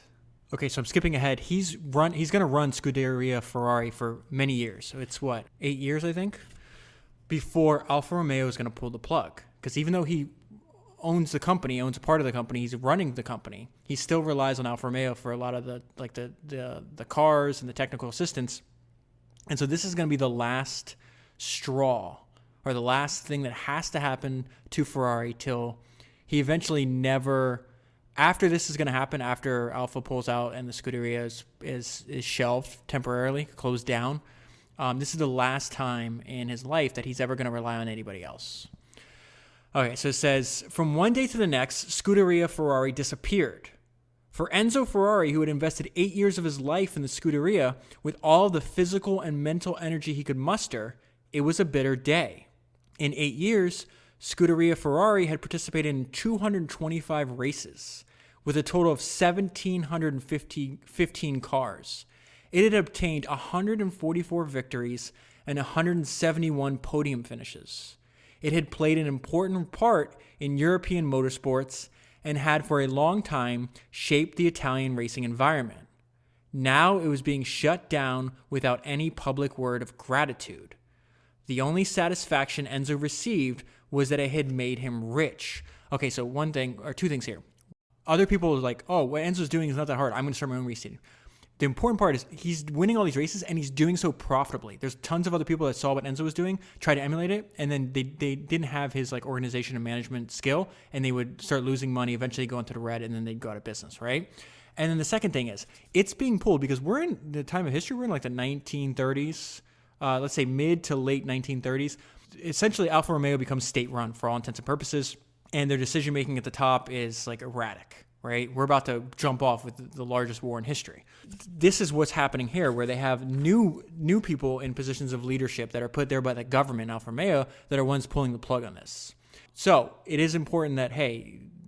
Okay, so I'm skipping ahead. He's going to run Scuderia Ferrari for many years. So it's 8 years, I think, before Alfa Romeo is going to pull the plug. Because even though he owns a part of the company, he's running the company, he still relies on Alfa Romeo for a lot of the cars and the technical assistance. And so this is going to be the last straw, or the last thing that has to happen to Ferrari till he eventually never... After this is going to happen, after Alfa pulls out and the Scuderia is shelved temporarily, closed down, this is the last time in his life that he's ever going to rely on anybody else. Okay, so it says, from one day to the next, Scuderia Ferrari disappeared. For Enzo Ferrari, who had invested 8 years of his life in the Scuderia with all the physical and mental energy he could muster, it was a bitter day. In 8 years, Scuderia Ferrari had participated in 225 races with a total of 1,715 cars. It had obtained 144 victories and 171 podium finishes. It had played an important part in European motorsports and had for a long time shaped the Italian racing environment. Now it was being shut down without any public word of gratitude. The only satisfaction Enzo received was that it had made him rich. Okay, so two things here. Other people are like, oh, what Enzo's doing is not that hard. I'm going to start my own race team. The important part is he's winning all these races and he's doing so profitably. There's tons of other people that saw what Enzo was doing, tried to emulate it, and then they didn't have his organization and management skill, and they would start losing money, eventually go into the red, and then they'd go out of business, right? And then the second thing is, it's being pulled because we're in the time of history, we're in the 1930s, let's say mid to late 1930s. Essentially, Alfa Romeo becomes state-run for all intents and purposes, and their decision-making at the top is erratic, right? We're about to jump off with the largest war in history. This is what's happening here, where they have new people in positions of leadership that are put there by the government, Alfa Romeo, that are ones pulling the plug on this. So it is important that,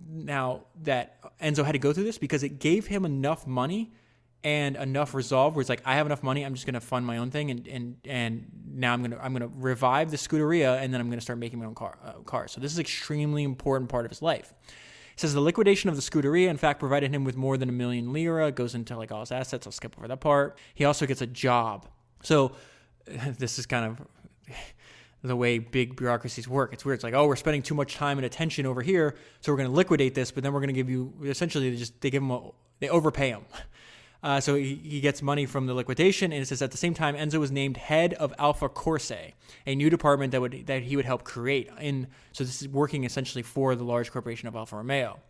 now that Enzo had to go through this, because it gave him enough money and enough resolve where it's I have enough money, I'm just going to fund my own thing, and now I'm going to revive the Scuderia, and then I'm going to start making my own car. So this is an extremely important part of his life. It says the liquidation of the Scuderia, in fact, provided him with more than 1 million lira. It goes into all his assets. I'll skip over that part. He also gets a job. So this is kind of the way big bureaucracies work. It's weird. It's we're spending too much time and attention over here, so we're going to liquidate this, but then we're going to give you, essentially, they overpay him. So he gets money from the liquidation, and it says at the same time, Enzo was named head of Alfa Corse, a new department that he would help create. So this is working essentially for the large corporation of Alfa Romeo.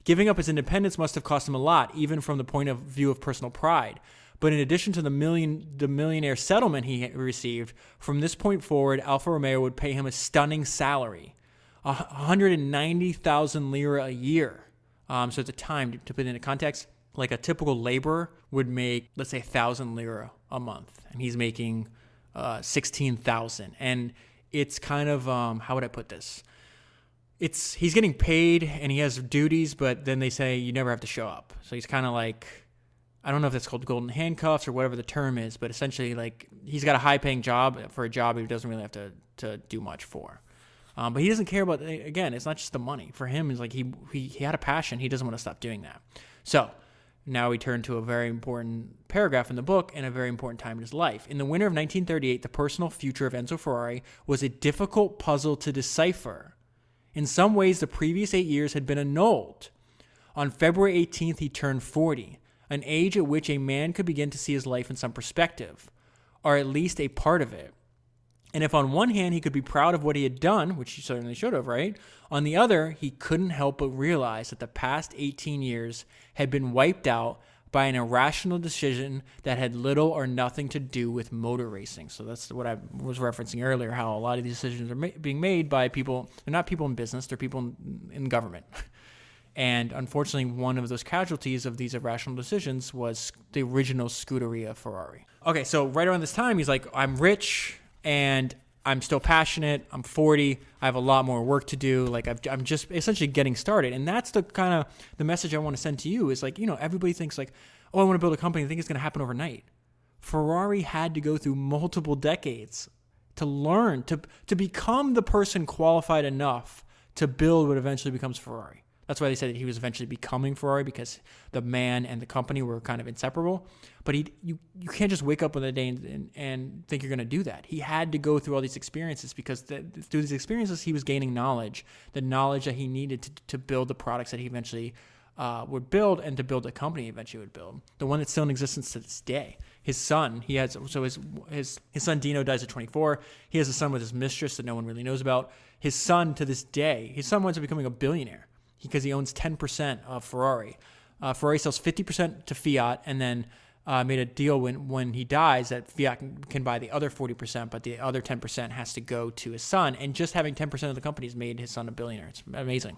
Giving up his independence must have cost him a lot, even from the point of view of personal pride. But in addition to the millionaire settlement he received, from this point forward, Alfa Romeo would pay him a stunning salary, 190,000 lira a year. So at the time, to put it into context, a typical laborer would make, let's say, 1,000 lira a month, and he's making 16,000. And it's kind of, how would I put this? He's getting paid and he has duties, but then they say you never have to show up. So he's kind of I don't know if that's called golden handcuffs or whatever the term is, but essentially he's got a high-paying job for a job he doesn't really have to do much for. But he doesn't care about, again, it's not just the money. For him, it's he had a passion. He doesn't want to stop doing that. So now we turn to a very important paragraph in the book and a very important time in his life. In the winter of 1938, the personal future of Enzo Ferrari was a difficult puzzle to decipher. In some ways, the previous 8 years had been annulled. On February 18th, he turned 40, an age at which a man could begin to see his life in some perspective, or at least a part of it. And if on one hand he could be proud of what he had done, which he certainly should have, right? On the other, he couldn't help but realize that the past 18 years had been wiped out by an irrational decision that had little or nothing to do with motor racing. So that's what I was referencing earlier, how a lot of these decisions are being made by people. They're not people in business, they're people in government. And unfortunately, one of those casualties of these irrational decisions was the original Scuderia Ferrari. Okay, so right around this time, he's I'm rich, and I'm still passionate. I'm 40. I have a lot more work to do. Like I'm just essentially getting started. And that's the kind of the message I want to send to you is like, everybody thinks like, oh, I want to build a company. I think it's going to happen overnight. Ferrari had to go through multiple decades to learn, to become the person qualified enough to build what eventually becomes Ferrari. That's why they said that he was eventually becoming Ferrari, because the man and the company were kind of inseparable. But you can't just wake up one day and think you're going to do that. He had to go through all these experiences, because through these experiences, he was gaining knowledge, the knowledge that he needed to build the products that he eventually would build, and to build the company he eventually would build. The one that's still in existence to this day. His son, his son Dino dies at 24. He has a son with his mistress that no one really knows about. His son, to this day, his son winds up becoming a billionaire because he owns 10% of Ferrari. Ferrari sells 50% to Fiat, and then made a deal when he dies that Fiat can buy the other 40%, but the other 10% has to go to his son. And just having 10% of the company has made his son a billionaire. It's amazing.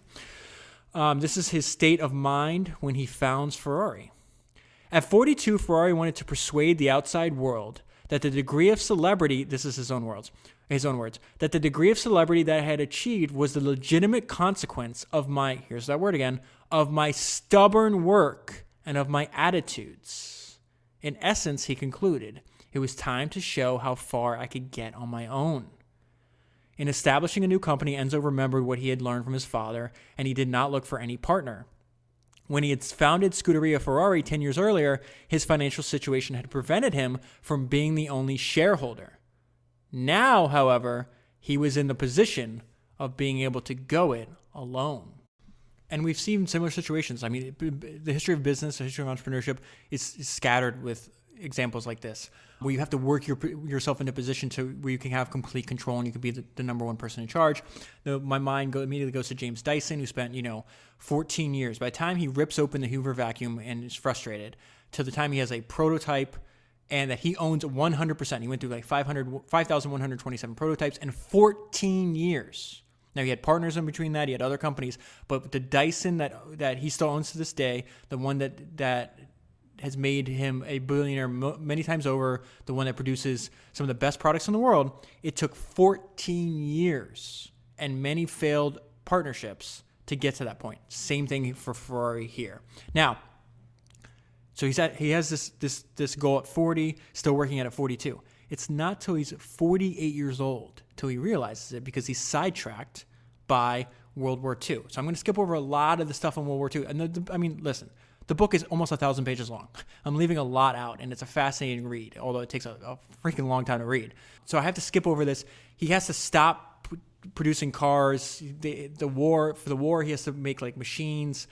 This is his state of mind when he founds Ferrari. At 42, Ferrari wanted to persuade the outside world that the degree of celebrity, this is his own words, that the degree of celebrity that I had achieved was the legitimate consequence of my, here's that word again, of my stubborn work and of my attitudes. In essence, he concluded, it was time to show how far I could get on my own. In establishing a new company, Enzo remembered what he had learned from his father, and he did not look for any partner. When he had founded Scuderia Ferrari 10 years earlier, his financial situation had prevented him from being the only shareholder. Now, however, he was in the position of being able to go it alone. And we've seen similar situations. I mean, the history of business, the history of entrepreneurship is scattered with examples like this, where you have to work yourself into a position where you can have complete control and you can be the number one person in charge. My mind immediately goes to James Dyson, who spent 14 years. By the time he rips open the Hoover vacuum and is frustrated, to the time he has a prototype and that he owns 100%. He went through like 5,127 prototypes in 14 years. Now, he had partners in between that. He had other companies. But the Dyson that he still owns to this day, the one that has made him a billionaire many times over, the one that produces some of the best products in the world, it took 14 years and many failed partnerships to get to that point. Same thing for Ferrari here. Now, so he has this goal at 40, still working at 42. It's not till he's 48 years old till he realizes it, because he's sidetracked by World War II. So I'm going to skip over a lot of the stuff on World War II. And listen, the book is almost 1,000 pages long. I'm leaving a lot out, and it's a fascinating read, although it takes a freaking long time to read. So I have to skip over this. He has to stop producing cars. For the war, he has to make like machines.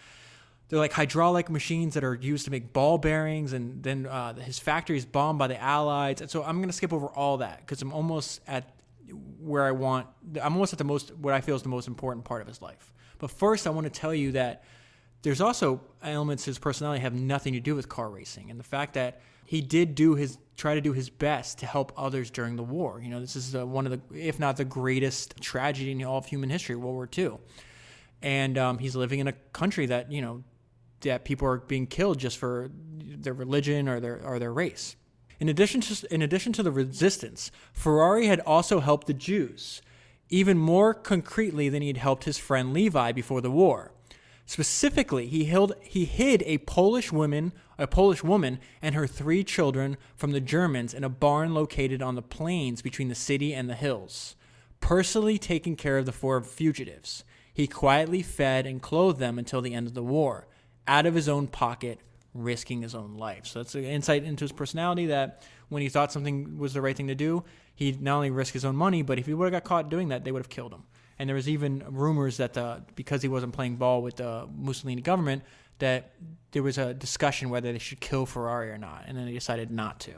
They're like hydraulic machines that are used to make ball bearings, and then his factory is bombed by the Allies. And so I'm going to skip over all that because I'm almost at what I feel is the most important part of his life. But first, I want to tell you that there's also elements of his personality have nothing to do with car racing, and the fact that he did try to do his best to help others during the war. This is one of the, if not the greatest tragedy in all of human history, World War II. And he's living in a country that that people are being killed just for their religion or their race. In addition to the resistance, Ferrari had also helped the Jews, even more concretely than he had helped his friend Levi before the war. Specifically, he hid a Polish woman and her 3 children from the Germans in a barn located on the plains between the city and the hills, personally taking care of the 4 fugitives. He quietly fed and clothed them until the end of the war, out of his own pocket, risking his own life. So that's an insight into his personality, that when he thought something was the right thing to do, he'd not only risk his own money, but if he would have got caught doing that, they would have killed him. And there was even rumors that because he wasn't playing ball with the Mussolini government, that there was a discussion whether they should kill Ferrari or not, and then they decided not to.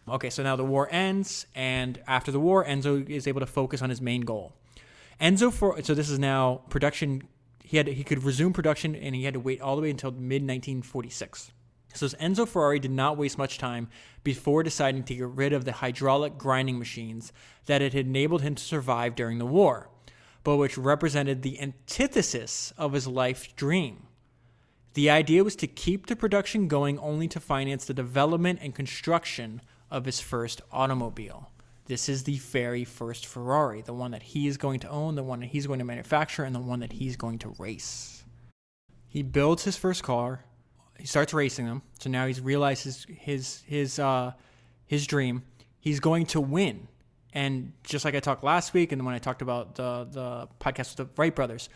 Okay, so now the war ends, and after the war, Enzo is able to focus on his main goal. So this is now production. He could resume production, and he had to wait all the way until mid-1946. So Enzo Ferrari did not waste much time before deciding to get rid of the hydraulic grinding machines that had enabled him to survive during the war, but which represented the antithesis of his life dream. The idea was to keep the production going only to finance the development and construction of his first automobile. This is the very first Ferrari, the one that he is going to own, the one that he's going to manufacture, and the one that he's going to race. He builds his first car. He starts racing them. So now he's realized his dream. He's going to win. And just like I talked last week, and when I talked about the podcast with the Wright brothers,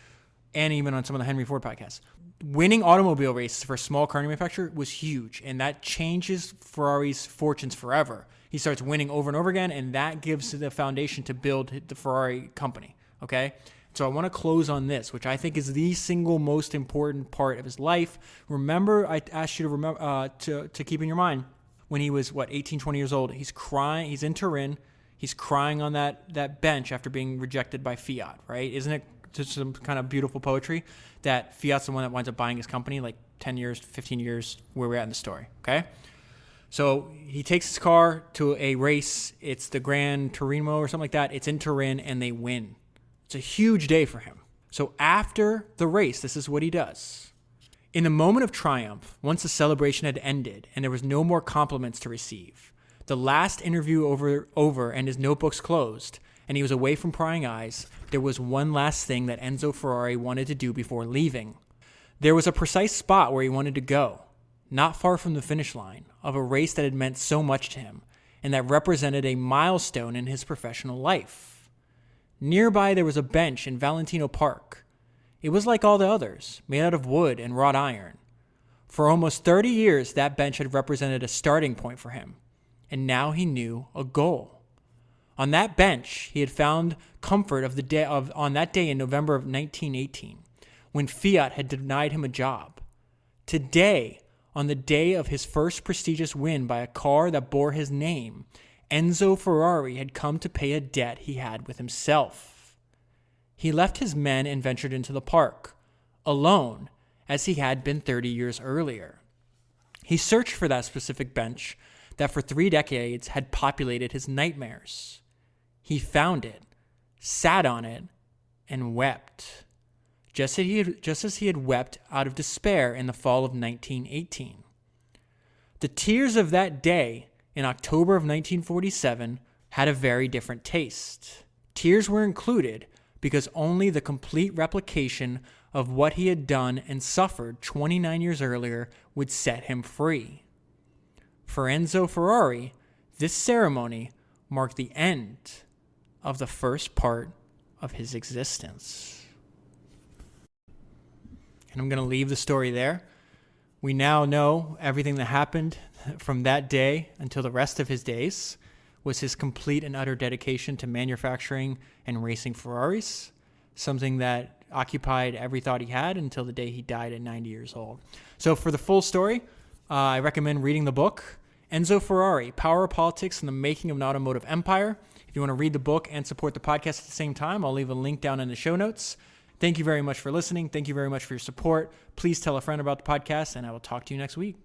and even on some of the Henry Ford podcasts, winning automobile races for a small car manufacturer was huge, and that changes Ferrari's fortunes forever. He starts winning over and over again, and that gives the foundation to build the Ferrari company, okay? So I want to close on this, which I think is the single most important part of his life. Remember, I asked you to remember to keep in your mind, when he was, 18, 20 years old, he's crying, he's in Turin, he's crying on that bench after being rejected by Fiat, right? Isn't it just some kind of beautiful poetry that Fiat's the one that winds up buying his company, like 10 years, 15 years, where we're at in the story, okay? So he takes his car to a race. It's the Gran Turismo or something like that. It's in Turin, and they win. It's a huge day for him. So after the race, this is what he does. In the moment of triumph, once the celebration had ended and there was no more compliments to receive, the last interview over and his notebooks closed, and he was away from prying eyes, there was one last thing that Enzo Ferrari wanted to do before leaving. There was a precise spot where he wanted to go, not far from the finish line of a race that had meant so much to him and that represented a milestone in his professional life. Nearby, there was a bench in Valentino Park. It was like all the others, made out of wood and wrought iron. For almost 30 years, that bench had represented a starting point for him, and now he knew a goal. On that bench, he had found comfort on that day in November of 1918, when Fiat had denied him a job. Today, on the day of his first prestigious win by a car that bore his name, Enzo Ferrari had come to pay a debt he had with himself. He left his men and ventured into the park, alone, as he had been 30 years earlier. He searched for that specific bench that for 3 decades had populated his nightmares. He found it, sat on it, and wept, just as he had wept out of despair in the fall of 1918. The tears of that day in October of 1947 had a very different taste. Tears were included because only the complete replication of what he had done and suffered 29 years earlier would set him free. For Enzo Ferrari, this ceremony marked the end of the first part of his existence. And I'm going to leave the story there. We now know everything that happened from that day until the rest of his days was his complete and utter dedication to manufacturing and racing Ferraris, something that occupied every thought he had until the day he died at 90 years old. So for the full story, I recommend reading the book, Enzo Ferrari, Power of Politics and the Making of an Automotive Empire. If you want to read the book and support the podcast at the same time, I'll leave a link down in the show notes. Thank you very much for listening. Thank you very much for your support. Please tell a friend about the podcast, and I will talk to you next week.